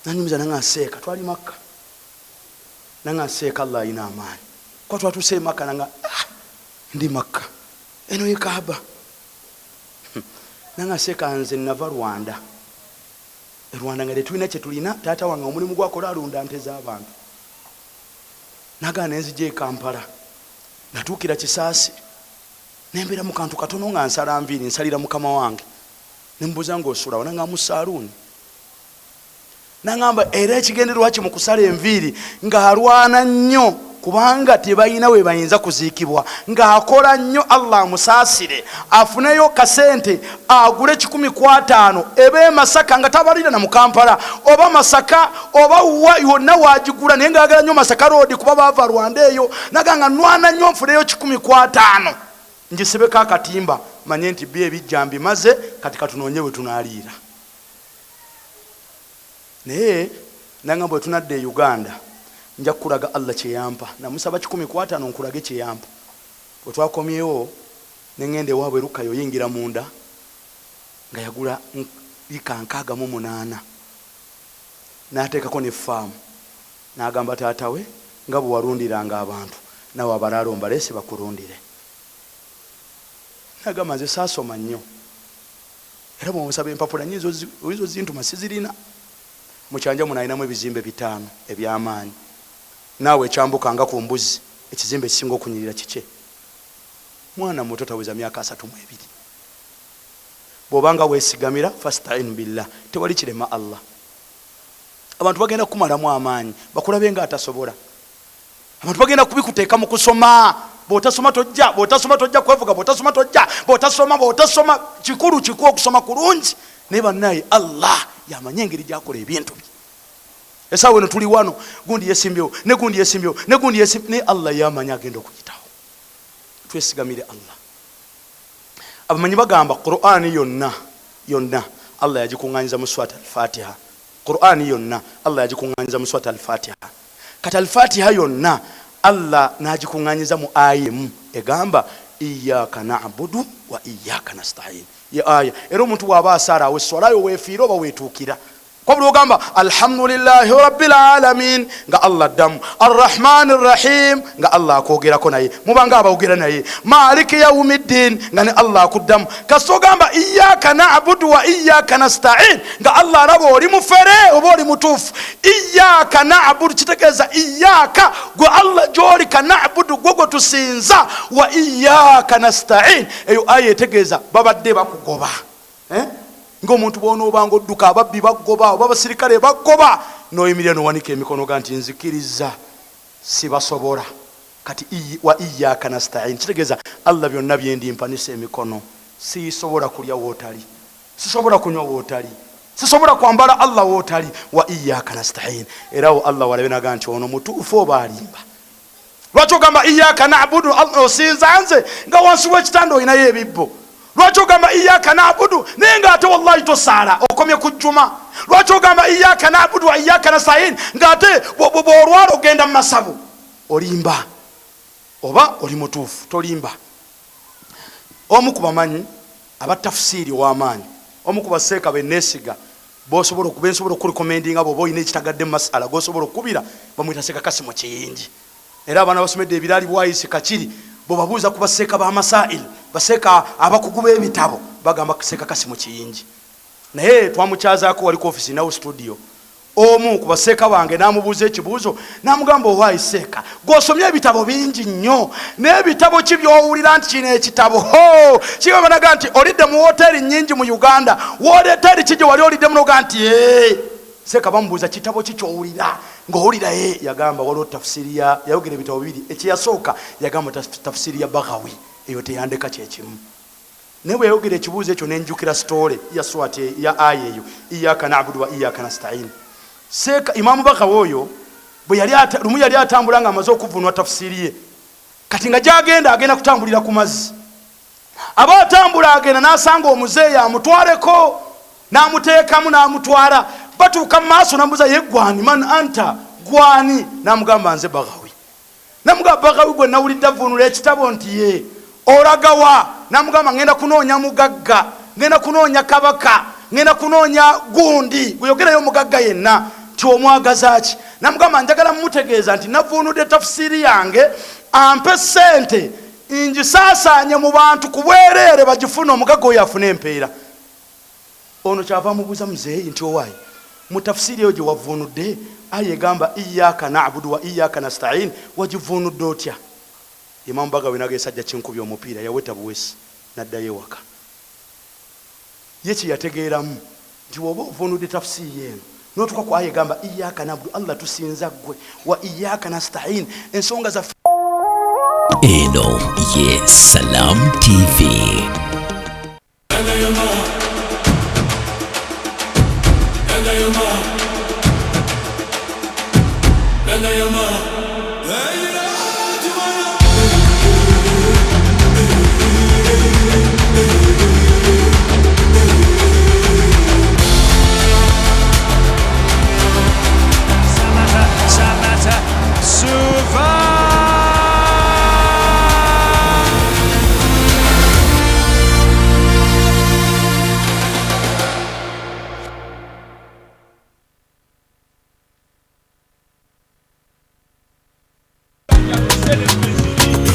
nanyumiza nanga nseeka, twali makka, nanga nseeka Allah alina amaanyi. Kwa twatuuse emakka nanga ndi makka, eno ye Kaaba. Nanga nseeka, nze nava Rwanda. Rwanda nga tetulina kye tulina, taata wange omulimu gwakola alunda nte z'abantu. Naga nenzije e Kampala, natuukira Kisaasi, nembeera mu kantu katono nga nsala nviiri, nsalira mukama wange. Nembuuza ng'osulawo, nanga mu saaluuni. Nangamba era ekigendererwa ki mu kusala enviiri ng'alwana nnyo, kubanga tebalina we bayinza kuziikibwa, ng'akola nnyo Allah amusaasire, afuneyo kasente agule 15,000 ebe Masaka nga tabalira na mu Kampala, oba Masaka oba yonna wagigula, naye ng'agala nnyo Masaka road kuba baava Rwanda eyo. Naganga nwana nnyo nfuneyo 15,000 ngisibeko akatimba, manye nti bye ebijja mbimaze, kati katunoonye bwe tunaaliira. Naye nangamba bwe tunadde e Uganda nja kulaga Allah kyeyampa, namusaba 15,000 nkulage kyeyampa. Bwe twakomyewo nengende waabwe Lukayo yingira munda nga yagula lika 68 n'ateekako ne faamu, n'agamba taata we nga bwe walundiranga abantu nawe abalaalo mbaleese bakulundire. Nagamba nze saasoma nnyo, era bw'omusaba empapula nnyo ezo zintuma sizirina. Mu kyanja muno alinamu ebizimbe 5 eby'amaanyi. Naawe ekyambukanga ku mbuzi, ekizimbe ekisinga okunyirira kike. Mwana muto taweza myaka 32. Bw'obanga weesigamira fasta'in billah, tewali kirema Allah. Abantu bagenda kumalamu amaanyi bakulabe nga atasobola. Abantu bagenda kubikuteeka mu kusoma, bw'otasoma tojja, bw'otasoma tojja kwevuga, bw'otasoma tojja, bw'otasoma kikulu okusoma kulungi. Naye bannaye Allah yamanye engeri gyakola ebintu bye. Esaawa eno tuli wano, gundi yesimbyewo, ne gundi yesimbyewo, ne gundi yesimbyewo, naye Allah yamanye agenda okuyitawo. Twesigamire Allah. Abamanyi bagamba Qur'ani yonna Allah yagikuŋŋaanyiza mu Surat al-Fatiha. Qur'ani yonna Allah yagikuŋŋaanyiza mu Surat al-Fatiha. Kati al-Fatiha yonna Allah n'agikuŋŋaanyiza mu aya emu egamba iyyaka na'budu wa iyyaka nasta'in. ya aya. Era omuntu bw'aba asaalawo esswalayo weefiira oba weetuukira. Kwabula ogamba alhamdulillahi rabbil alamin nga Allah addamu, arrahmani rrahim nga Allah akwogerako naye, mubanga abawogera naye, maliki yaumiddin nga ne Allah akuddamu. Kasita ogamba iyyaka na'budu wa iyyaka nasta'in nga Allah alaba oli mufere oba oli mutuufu. Iyyaka na'budu kitegeeza iyyaka gwe Allah gy'oli, ka na'budu gwe tusinza, wa iyyaka nasta'in eyo aya etegeeza babadde bakugoba. Ng'omuntu bw'onoobanga odduka ababbi bagoba oba abasirikale bagoba, n'oyimirira n'owanika emikono ga nti nzikiriza sibasobola, kati wa iyyaka nasta'in kitegeeza Allah byonna byendi mpanisa emikono, sisobola kulya wootali, sisobola kunywa wootali, sisobola kwambala Allah wootali, wa iyyaka nasta'in. Era wo Allah walabe naga nti ono mutuufu oba alimba. Lwaki ogamba iyyaka na'budu osinza nze nga wansi w'ekitanda olinayo ebibbo? Lwaki ogamba iyyaka na'budu naye ng'ate wallahi tosaala okomye ku jjuma? Lwaki ogamba iyyaka na'budu wa iyyaka nasta'in ng'ate bw'olwala ogenda mu masabu? Olimba oba oli mutuufu? Tolimba. Omu ku bamanyi abatafusiiri w'amaanyi, omu ku baseeka benneesiga b'osobola okulikomendinga bw'oba olina ekitagadde mu masala g'osobola okukubira, bamuyita Seeka Kasimu Kiyingi. Era abaana basomedde ebiraali bwayisi Kakiri bwebabuuza ku baseeka b'amasaili, baseeka abakugu b'ebitabo, bagamba Seeka Kasimu Kiyingi. Naye twamukyazaako wali ku ofisi nawo studio, omu ku baseeka bange n'amubuuza ekibuuzo, n'amugamba owaayi Seeka gw'osomye ebitabo bingi nnyo, n'ebitabo ki by'owulira nti kino ekitabo kigamba naga nti olidde mu woteeri nnyingi mu Uganda, woteeri ki gye wali oliddemu noga nti Seeka bamubuuza kitabo ki ky'owulira ng'owulira yagamba waliwo tafsiri yayogera ebitabo bibiri, ekiyasooka yagamba tafsiri ya Baghawi, eyo teyandeka kyekimu. Naye bwe yayogera ekibuuzo ekyo nenjukira sitoole ya swati ya aya eyo iyyaka na'budu wa iyyaka nasta'in. Seeka Imamu Baghawi oyo lumu yali atambula nga amaze okuvunwa tafsiri ye, kati nga gyagenda agenda kutambulira ku mazzi. Aba atambula agenda n'asanga omuzeeyi amutwaleko, n'amuteekamu n'amutwala. Batuuka mu maaso n'amubuuza ye gwani, man anta, gwani? N'amugamba nze Baghawi. N'amugamba Baghawi gwe nawulidde avunula ekitabo nti ye olagawa? N'amugamba ngenda kunoonya mugagga, ngenda kunoonya kabaka, ngenda kunoonya gundi gweyogerayo omugagga yenna, ti omwagaza ki? N'amugamba njagala mumutegeeza nti navunudde tafsiri yange ampe ssente ngisaasaanye mu bantu ku bwereere bagifuna, omugagga oyo afuna empeera. Ono kyava amubuuza muzeeyi nti owaayi mu tafsiri eyo gye wavunudde aya egamba iyyaka na'budu wa iyyaka nasta'in wagivunudde otya? Imamu Baghawi naga esajja kinkubya omupiira yaweta buwesi n'addayo ewaka. Ye kye yategeeramu nti woba ovunudde tafsiri eno n'otuuka ku aya egamba iyyaka na'budu, Allah tusinza ggwe, wa iyyaka nasta'in ensonga zaffe. Eno ye Salam TV.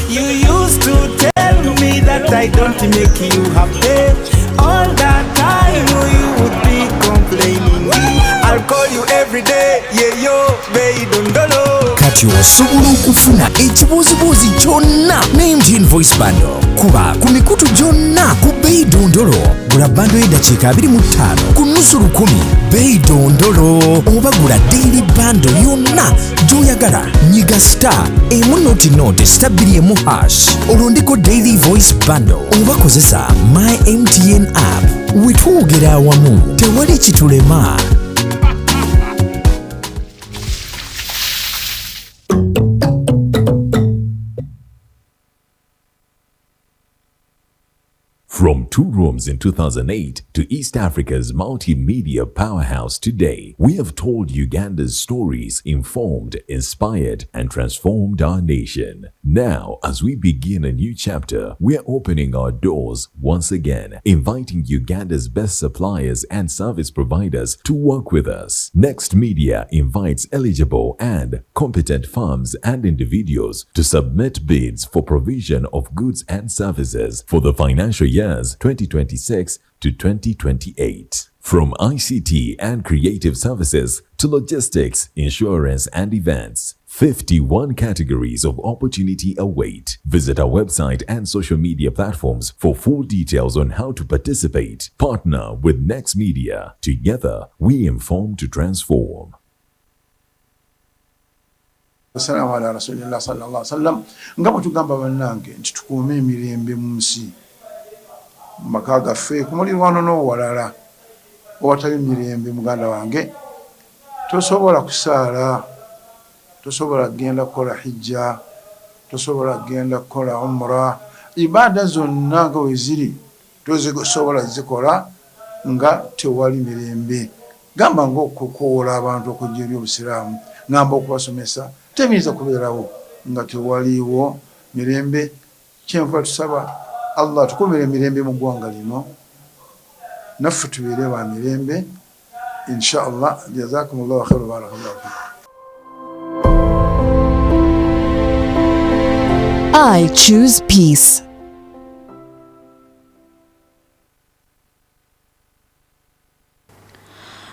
You used to tell me that I don't make you happy. All that time you would be complaining. I'll call you every day, yeah yo, beidondolo. Kati osobola okufuna ekibuuzibuuzi kyonna ne MTN Voice Bundle. Kuba ku mikutu gyonna ku beidondolo. Gula bando y'eddakiika 25 ku nnusu 10 beidondolo. Oba gula daily bando yonna gy'oyagala. Nyiga star emu star 2 olondeko daily voice bundle. Oba kozesa my MTN app. Wetwogera awamu tewali kitulema. From 2 rooms in 2008 to East Africa's multimedia powerhouse today, we have told Uganda's stories, informed, inspired, and transformed our nation. Now, as we begin a new chapter, we are opening our doors once again, inviting Uganda's best suppliers and service providers to work with us. Next Media invites eligible and competent firms and individuals to submit bids for provision of goods and services for the financial years 2026 to 2028. From ICT and creative services to logistics, insurance, and events, 51 categories of opportunity await. Visit our website and social media platforms for full details on how to participate. Partner with Next Media. Together, we inform to transform. Assalamu ala rasulillah sallallahu alaihi wasallam. Ngabo tugamba bannange nti tukuume emirembe mu nsi. Maka gaffe kumulirwano n'owalala owatali mirembe muganda wange tosobola kusaala, tosobola genda kukola hijja, tosobola genda kukola umra. Ibada zonna nga weziri tozisobola zikola nga tewali mirembe. Gamba ng'okukoola abantu okujja eri obusiraamu, ngamba okubasomesa tebiyinza kubeerawo nga tewaliwo mirembe. Kyenva tusaba Allah tukumire mirembe mu ggwanga lino, naffe tubeere ba mirembe inshallah. Jazakumullahu khairan, barakallahu fikum. I choose peace.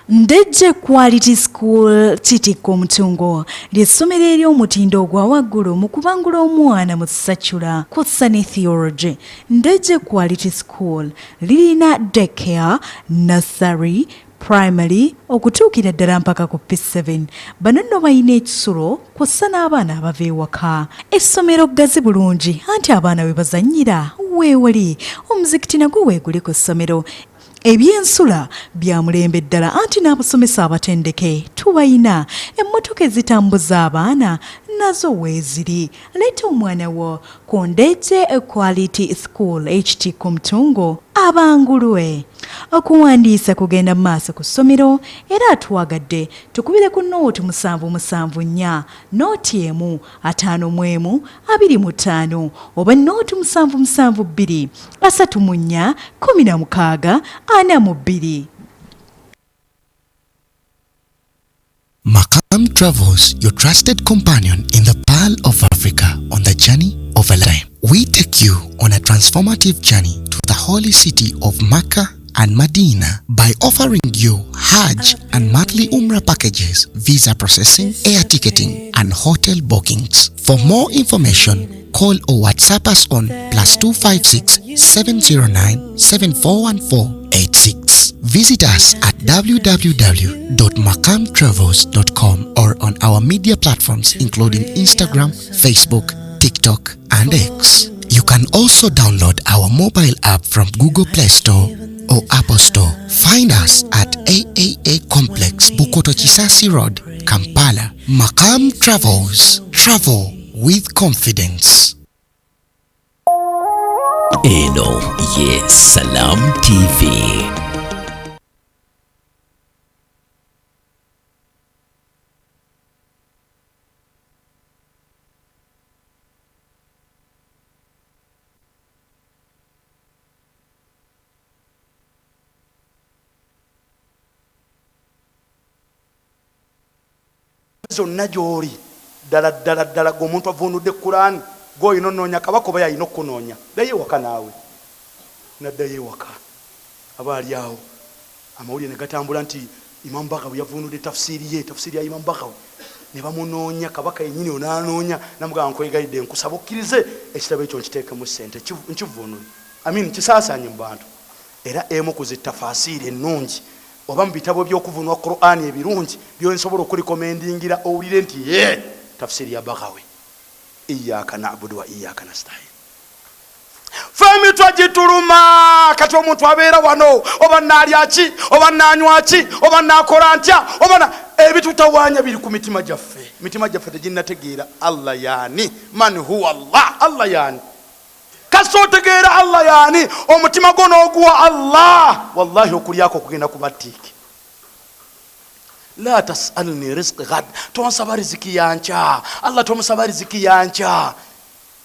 Ndejje Quality School Kitiko Mutungo ly'essomero ery'omutindo ogwa waggulu mu kubangula omwana mu ssachula kw'ossa ne theology. Ndejje Quality School lirina daycare, nursery, primary okutuukira ddala mpaka ku P7. Bano nno balina ekisulo kw'ossa n'abaana abava ewaka. Essomero ggazi bulungi anti abaana we bazannyira weewali. Omuzikiti nagwo weeguli ku ssomero. Ebyensula bya mulembe ddala anti n'abasomesa abatendeke tubayina. Emmotoka ezitambuza abaana nazo weeziri. Leeta omwana wo ku Ndejje Quality School HT ku Mutungo abangulwe. Okuwandiisa kugenda mu maaso ku ssomero era atuwagadde tukubire ku nooti 774 nooti emu 51 25 oba nooti 772 34 16 42. Makam Travels, your trusted companion in the Pearl of Africa on the journey of a lifetime. We take you on a transformative journey to the holy city of Mecca and Medina by offering you Hajj and monthly Umrah packages, visa processing, air ticketing, and hotel bookings. For more information, call or WhatsApp us on +256 709 7414 86. Visit us at www.makamtravels.com or on our media platforms including Instagram, Facebook, TikTok, and X. You can also download our mobile app from Google Play Store or Apple Store. Find us at AAA Complex, Bukoto Chisasi Road, Kampala. Makam Travels. Travel with confidence. Eno ye Salam TV. Zonna gy'oli ddala g'omuntu avunudde Qur'an gw'olina onoonya kabaka oba yalina okukunoonya. Ddayo ewaka naawe, naddayo ewaka. Aba ali awo amawulire ne gatambula nti Imam Bagawi yavunudde tafsiri ya Imam Bagawi, ne bamunoonya kabaka yennyini onanoonya namugamba nkwegayidde nkusaba okkirize ekitabo ekyo nkiteekemu ssente nkivunule. Amin kisaasaanye mu bantu. Era emu ku zitafasiri ennungi oba mu bitabo by'okuvunwa Qur'an ebirungi by'onsobola okulikomendingira owulire nti tafsiri ya Bagawi. Iyyaka na'budu wa iyyaka nasta'in. Femi twagituluma kati omuntu abeera wano oba naalya ki oba naanywa ki oba naakola ntya oba ebitutawaanya biri ku mitima gyaffe. Mitima gyaffe teginnategeera Allah yaani, man huwa Allah, Allah yaani. kasotegeera Allah yani omutima gwo n'oguwa Allah wallahi okulyako kugenda kubatiki. La tasalni rizqi ghad, tonsaba riziki yancha. Allah tomusaba riziki yancha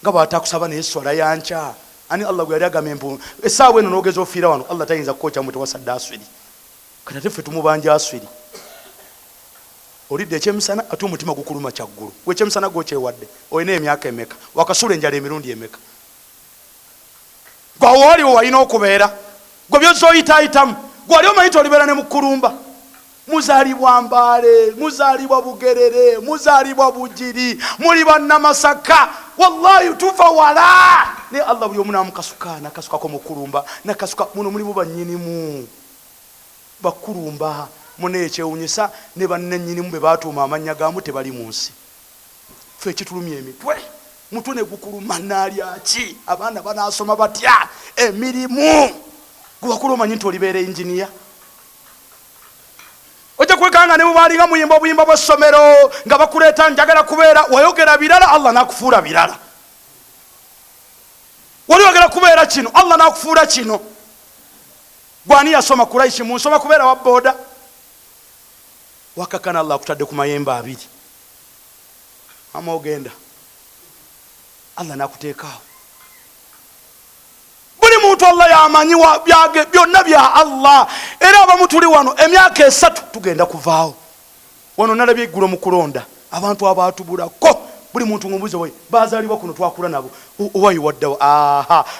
nga bw'atakusaba naye swala yancha. Ani Allah gwe yali agamba empungu essaawa eno n'ogeza ofiira wano Allah tayinza kukocha mu tewasadde aswiri kati ffe tumubanja aswiri. Olidde ekyemisana ate omutima gukuluma kyaggulu. Wekyemisana gwokyewadde olina emyaka emeka wakasula enjala emirundi emeka gwe waliwo walina okubeera gwe byozoyitaayitamu gwe wali omanyi tolibeera ne mukulumba. Muzaalibwa Mbaale, muzaalibwa Bugerere, muzaalibwa Bugiri, muli bannamasaka wallahi tuva wala ne Allah buli omu namukasuka nakasukako mukulumba nakasuka muno mulimu bannyinimu bakulumba mune ekyewunyisa ne bannannyinimu be baatuuma amannya gaamu tebali mu nsi. Ffe ekitulumya emitwe mutwe ne gukuluma naalyaki abaana banaasoma batya emirimu gwe wakulu omanyi nti olibeera enjiniya. Ojja kwekanga ne bubaalinga muyimba obuyimba bw'essomero nga bakuleeta njagala kubeera wayogera birala Allah n'akufuula birala. Wali wagala kubeera kino Allah n'akufuula kino. Gwani yasoma Kuraishi munsoma kubeera wa boda wakakana Allah akutadde ku mayembe abiri ama ogenda Allah n'akuteekaawo. Buli muntu Allah yamanyi byage byonna bya Allah era abamu tuli wano emyaka 3 tugenda kuvaawo wano nalabye eggulo mu kulonda abantu abaatubulako buli muntu ngumbuze we bazaalibwa kuno twakula nabo owayi waddawo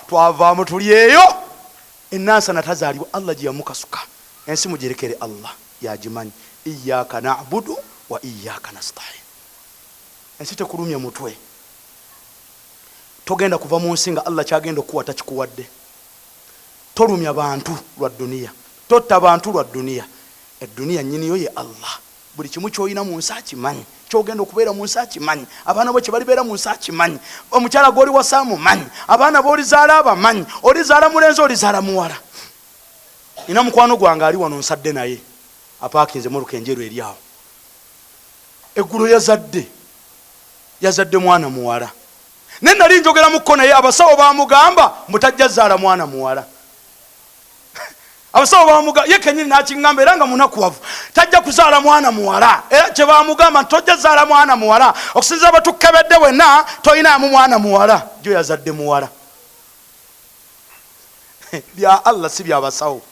twavaamu tuli eyo ennaasa natazaalibwa Allah gye yamukasuka ensi mugirekere Allah yagimanyi iyyaka na'budu wa iyyaka nasta'in. Ensi tekulumya mutwe togenda kuva mu nsi nga Allah kyagenda okuwa takikuwadde. Tolumya bantu lwa duniya totta bantu lwa duniya. Eduniya nnyiniyo ye Allah. Buli kimu kyoyina mu nsi akimanyi kyogenda okubeera mu nsi akimanyi abaana bo kye balibeera mu nsi akimanyi omukyala gw'oli wasa mumanyi abaana b'olizaala abamanyi olizaala mulenzi olizaala muwala. Ina mukwano gwange ali wano nsadde naye apaakinze moruka enjeru eri awo eggulo yazadde mwana muwala ne nali njogera mu kkono ye abasawo baamugamba mutajja zaala mwana muwala. Abasawo bamugamba ye kenyini n'akingamba era nga munakuwavu tajja kuzaala mwana muwala era kye baamugamba tojja zaala mwana muwala okusinza abatukebedde wenna toyinaamu mwana muwala jo yazadde muwala. Bya Allah si byabasawo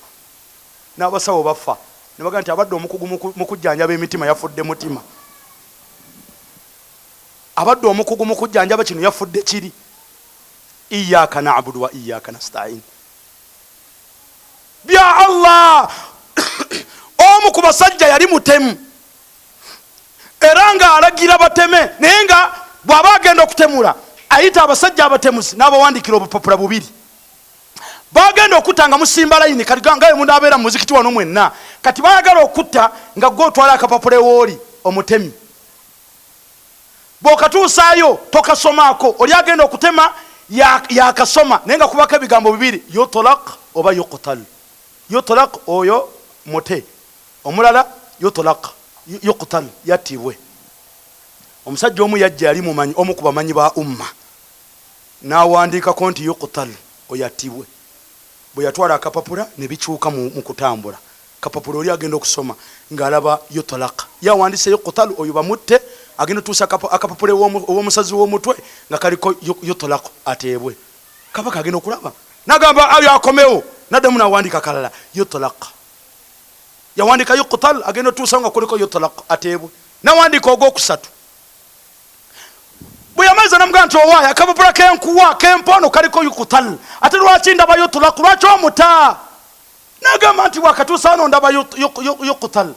n'abasawo bafa ne bagamba nti abadde omukugu mu kujjanjaba emitima yafudde mutima. Abadde omukugu mu kujjanjaba kino yafudde kiri. Iyyaka na'budu wa iyyaka nasta'in. Bya Allah omu ku basajja yali mutemu era nga alagira bateme naye nga bw'aba agenda okutemula ayita abasajja abatemuzi n'abawandikira obupapula bubiri bagenda okutta nga musimba layini kati nga munaabeera mu muzikiti wano mwenna kati baagala okutta nga gwe otwala akapapula ewooli omutemi bw'okatuusaayo tokasomaako oli agenda okutema yakasoma naye nga kubako ebigambo bibiri yutolak oba yuqtal. Yutolak oyo mute omulala yutolak yuqtal yattibwe. Omusajja omu yajja yali mumanyi omu ku bamanyi ba umma n'awandiikako nti yuqtal oyattibwe. Bwe yatwala akapapula ne bikyuka mu kutambula kapapula oli agenda okusoma ng'alaba yutolak yawandiise yuqtal oyo bamutte agenda tuusa akapapula ow'omusazi w'omutwe nga kaliko yutolak ateebwe. Kabaka agenda okulaba n'agamba ayo akomewo naddamu n'awandiika kalala yutolak. Yawandiika yuqtal agenda otuusa nga kuliko yutolak ateebwe n'awandiika ogwokusatu. Bwe yamaliza namugamba nti owaayo akapapula kenkuwa kempono kaliko yuqtal ate lwaki ndaba yutolak lwaki omuta? N'agamba nti wakatuusa wano ndaba yuqtal.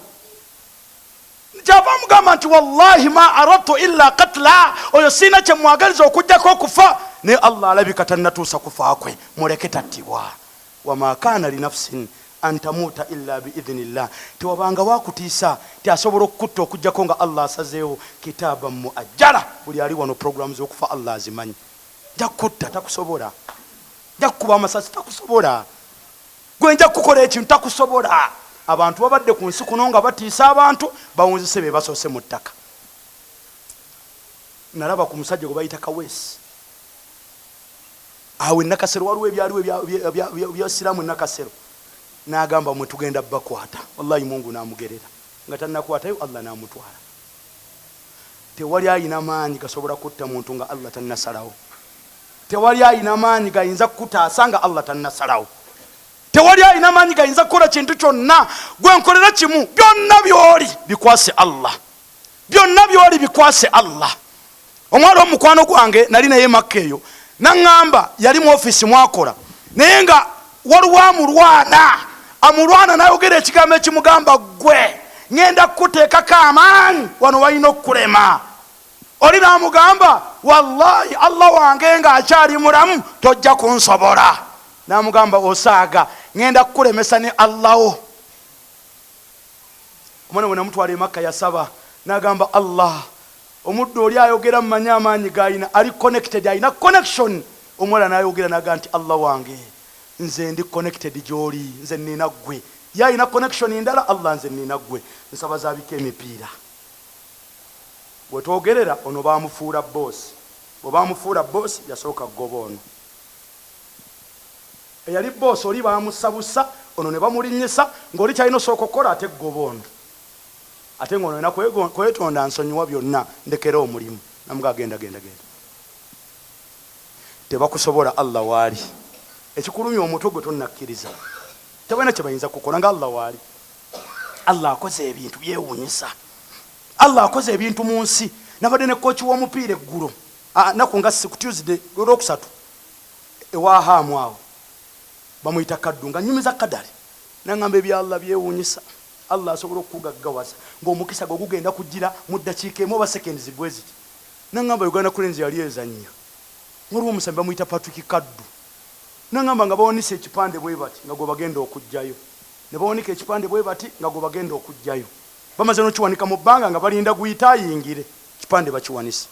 Kyava mugamba nti wallahi ma aradtu illa qatla oyo siina kye mwagaliza okujjako okufa naye Allah alabika tannatuusa kufa kwe muleke tattibwa. Wama kana linafsin an tamuuta illa biidhnillah. Tewabanga wakutiisa ti asobola okukutta okujjako nga Allah asazeewo kitaaban muajjala. Buli ali wano programs okufa Allah azimanyi. Jakutta takusobola jakuba amasasi takusobola gwe nja kukola ekintu takusobola. Abantu babadde ku nsi kuno nga batiisa abantu bawunzise be basoose mu ttaka. Nalaba ku musajja gwe bayita Kaweesi awe nakasero waliwo ebyaliwo byasiramu nakasero n'agamba mwe tugenda bakwata. Wallahi Mungu n'amugerera nga tannakwatayo, Allah n'amutwala. Tewali ayina maanyi gasobola kutta muntu nga Allah tannasalawo. Tewali ayina maanyi gayinza kutaasa nga Allah tannasalawo. Tewali ayina maanyi gayinza kukola kintu kyonna gwe nkolera kimu, byonna byoli bikwase Allah, byonna byoli bikwase Allah. Omwana omukwano gwange nali naye Makka eyo, naŋŋamba yali mu ofisi mwakola, naye nga waliwo amulwana n'ayogera ekigambo ekimugamba gwe ngenda kukuteekako amaanyi wano walina okukulema. Oli n'amugamba wallahi Allah wange ng'akyali mulamu tojja kunsobola. N'amugamba osaaga ngenda kukulemesa ne Allaho. Omwana we namutwala e Makka yasaba n'agamba Allah, omuddu oli ayogera mumanyi amaanyi g'ayina, ali connected, ayina connection. Omwana n'ayogera n'agamba nti Allah wange nze ndi connected gy'oli, nze nina ggwe. Ye ayina connection endala, Allah nze nina ggwe. Nsaba zaabika emipiira. Bwe twogerera ono baamufuula boss. Bwe baamufuula boss yasooka ggoba ono. Eyali boss oli baamusabusa, ono ne bamulinnyisa ng'oli kyalina osooka okukola ate ggoba ono. Ate ng'ono olina kwetonda nsonyiwa byonna, ndekera omulimu. Namuga genda. Tebakusobola Allah waali. Ekikulumya omutwe gwe tonnakkiriza. Tebalina kye bayinza kukola nga Allah waali. Allah akoze ebintu byewuunyisa. Allah akoze ebintu mu nsi. Nabadde ne kooki w'omupiira eggulo. Naku nga ku Tuesday olwokusatu ewa Hamu awo bamuyita Kaddu nga nnyumiza kadale. Naŋŋamba ebya Allah byewuunyisa. Allah asobola okukugaggawaza ng'omukisa gwe gugenda kujjira mu ddakiika emu oba seconds bwe ziti. Naŋŋamba Uganda Cranes yali ezannya. Waliwo omusambi bamuyita Patrick Kaddu. Naŋŋamba nga bawonisa ekipande bwe bati nga gwe bagenda okujjayo. Ne bawonika ekipande bwe bati nga gwe bagenda okujjayo. Bamaze n'okiwanika mu bbanga nga balinda guyita ayingire. Ekipande bakiwanisa.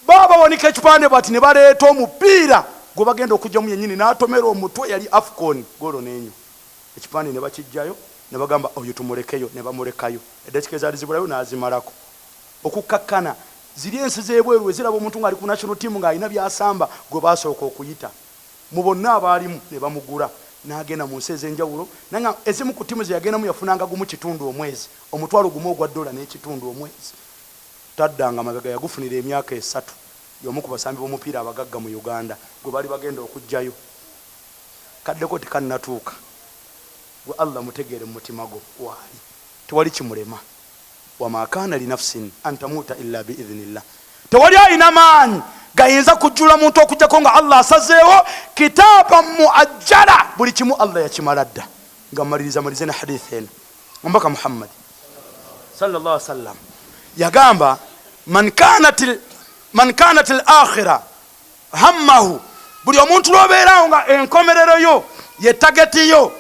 Bawonika ekipande bati ne baleeta omupiira gwe bagenda okujjamu yennyini n'atomera omutwe, yali Afcon golo n'enyo. Ekipande ne bakijjayo ne bagamba oyo tumulekeyo, ne bamulekayo. Eddakiika ezaali zibulayo n'azimalako. Okukkakkana ziri ensi z'ebweru eziraba omuntu ng'ali ku national team ng'alina byasamba gwe baasooka okuyita. Mu bonna abaalimu ne bamugula n'agenda mu nsi ez'enjawulo. Nanga ezimu ku ttiimu ze yagendamu yafunanga gumu kitundu omwezi, omutwalo gumu ogwa $1 n'ekitundu omwezi. Taddanga magaga yagufunira emyaka 3. Y'omu ku basambi b'omupiira abagagga mu Uganda gwe bali bagenda okujjayo. Kaddeko tekannatuuka. Gwe Allah mutegeere mu mutima gwo waali. Tewali kimulema. Wama kana li nafsin an tamuta illa bi idhnillah. Tewali ayina maanyi gayinza kujjula muntu okujjako nga Allah asazeewo kitaaba muajjala. Buli kimu Allah yakimala dda. Nga maliriza na hadith eno. Mbaka Muhammad sallallahu alaihi wasallam yagamba man kanat al-akhirah hammahu. Buli omuntu lobeerawo nga enkomerero yo ye target yo,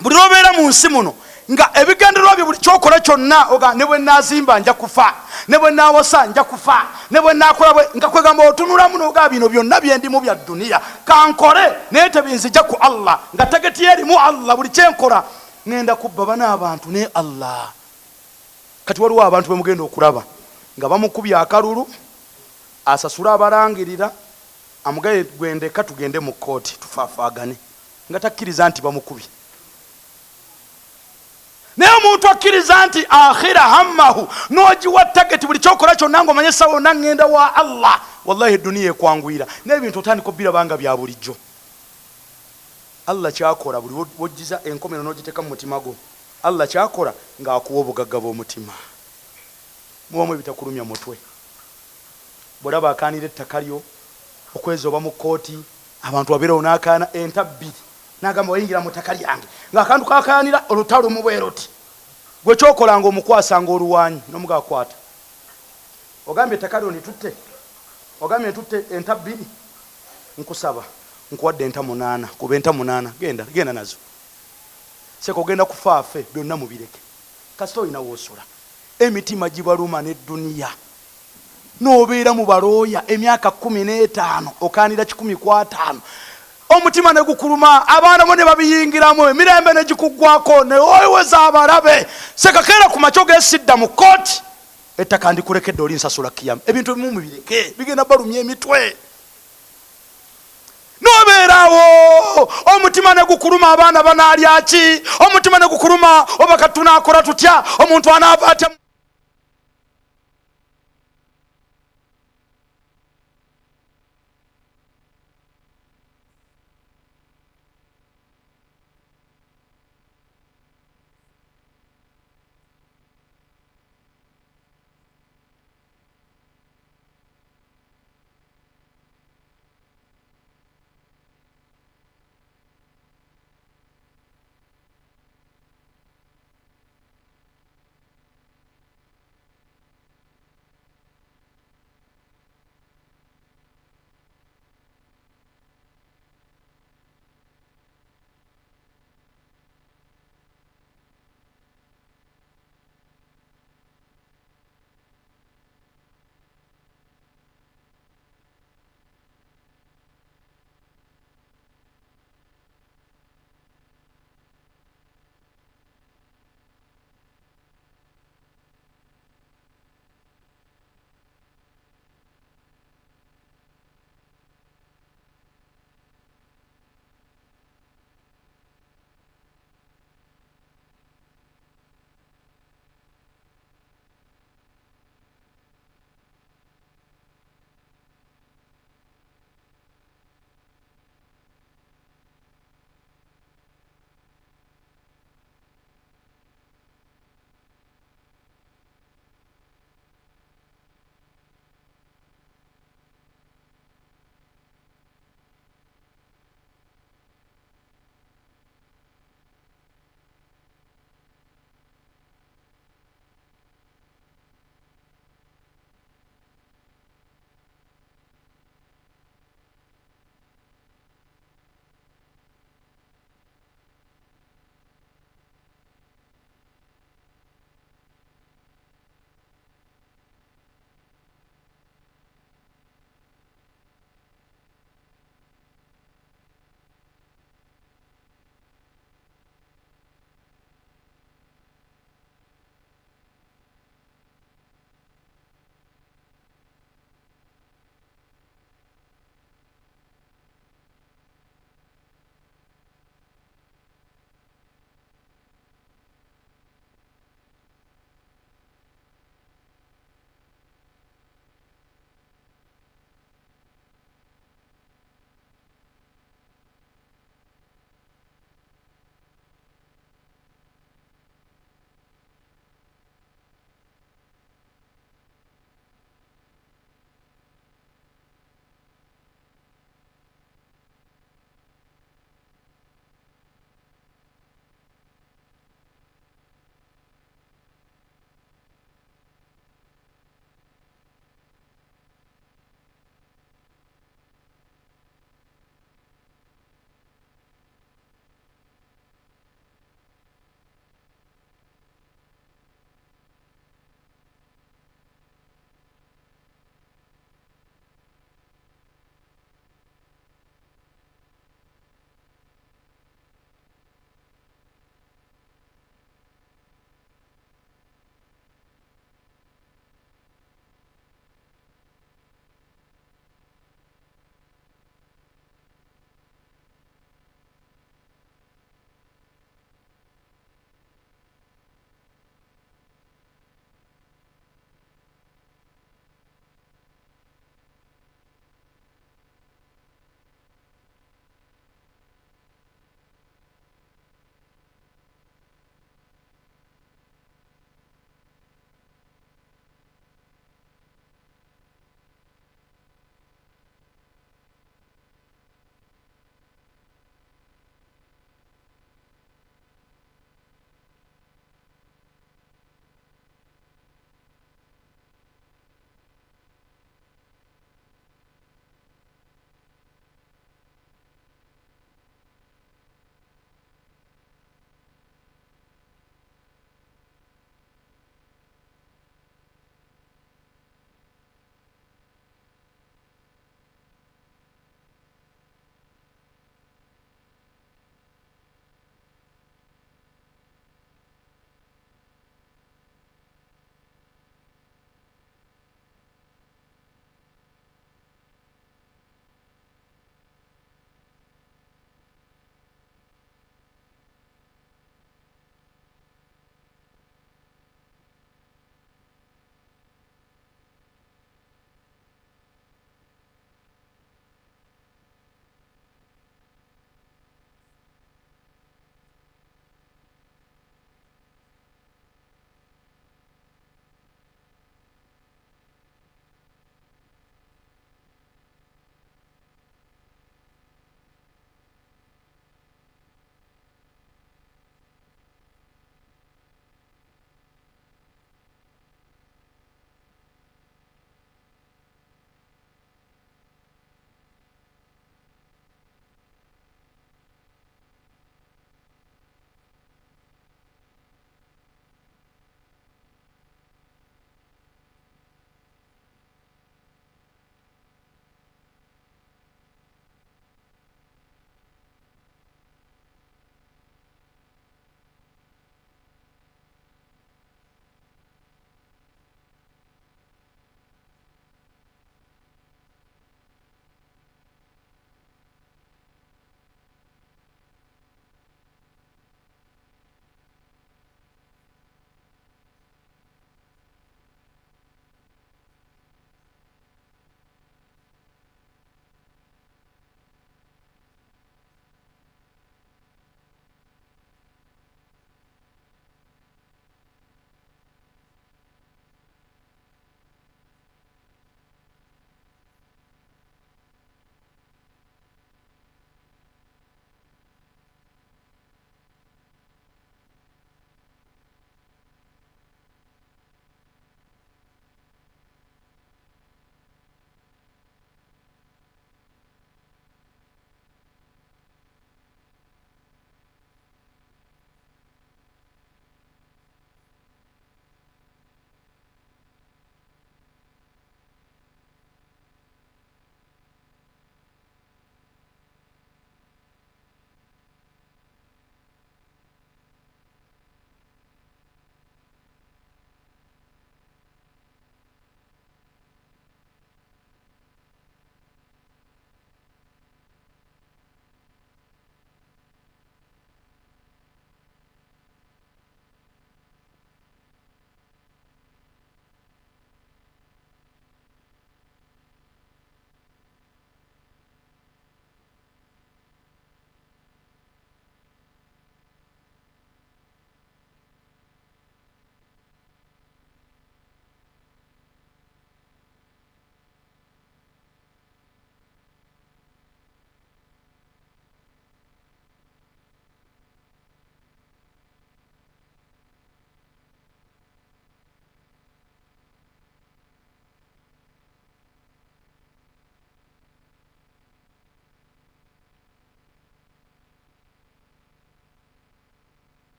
buli lobeera mu nsi muno nga ebigendererwa byo buli kyokola kyonna oga ne bwe nazimba nja kufa, ne bwe nawosa nja kufa, ne bwe nakola nga kwegamba otunula muno oga bino byonna byendimu bya dunia kankole naye tebinzija ku Allah nga tageti eri mu Allah. Buli kyenkola ngenda kubba bana abantu ne Allah. Kati waliwo abantu bemugenda okulaba nga bamukubya akalulu, asasula abalangirira, amugaye gwendeka tugende mu kooti tufaafagane, nga takkiriza nti bamukubye. Naye omuntu akkiriza nti akhira hammahu n'ogiwa tageti buli kyokola kyonna ng'omanye sawa nangenda wa Allah, wallahi dunia ekwanguyira n'ebintu otandika obbirabanga bya bulijjo. Allah kyakola buli wojjiza enkomero n'ogiteeka mu mutima gwo, Allah kyakola ng'akuwa obugagga bw'omutima. Mubamu ebitakulumya mutwe. Bw'olaba akaanira ettaka lyo okwezi oba mu kkooti, abantu babeerawo n'akaana enta 2 n'agamba oyingira mu ttaka lyange ng'akantu kakaanira olutalo mu bweruti. Gwe kyokolanga omukwasanga oluwanyi n'omugakwata. Ogambye ettaka lyo nitutte, ogambye ntutte enta 2, nkusaba nkuwadde enta 8, kuba enta 8 genda nazo. Seko ogenda kufaafe byonna mubireke. Kasita olina woosula. Emitima gibaluma n'edduniya. N'obeera mu balooya emyaka 15 okaanira 15. Omutima ne gukuluma, abaana bo ne babiyingiramu, emirembe ne gikuggwako, ne oyeweza abalabe. Sekakeera ku makyo geesidda mu kooti. Ettaka ndikulekedde oli nsasula kiyama. Ebintu ebimu mubireke, bigenda balumya emitwe. nobeerawo omutima ne gukuluma abaana banaalya ki omutima ne gukuluma oba katunaakola tutya omuntu anaava atya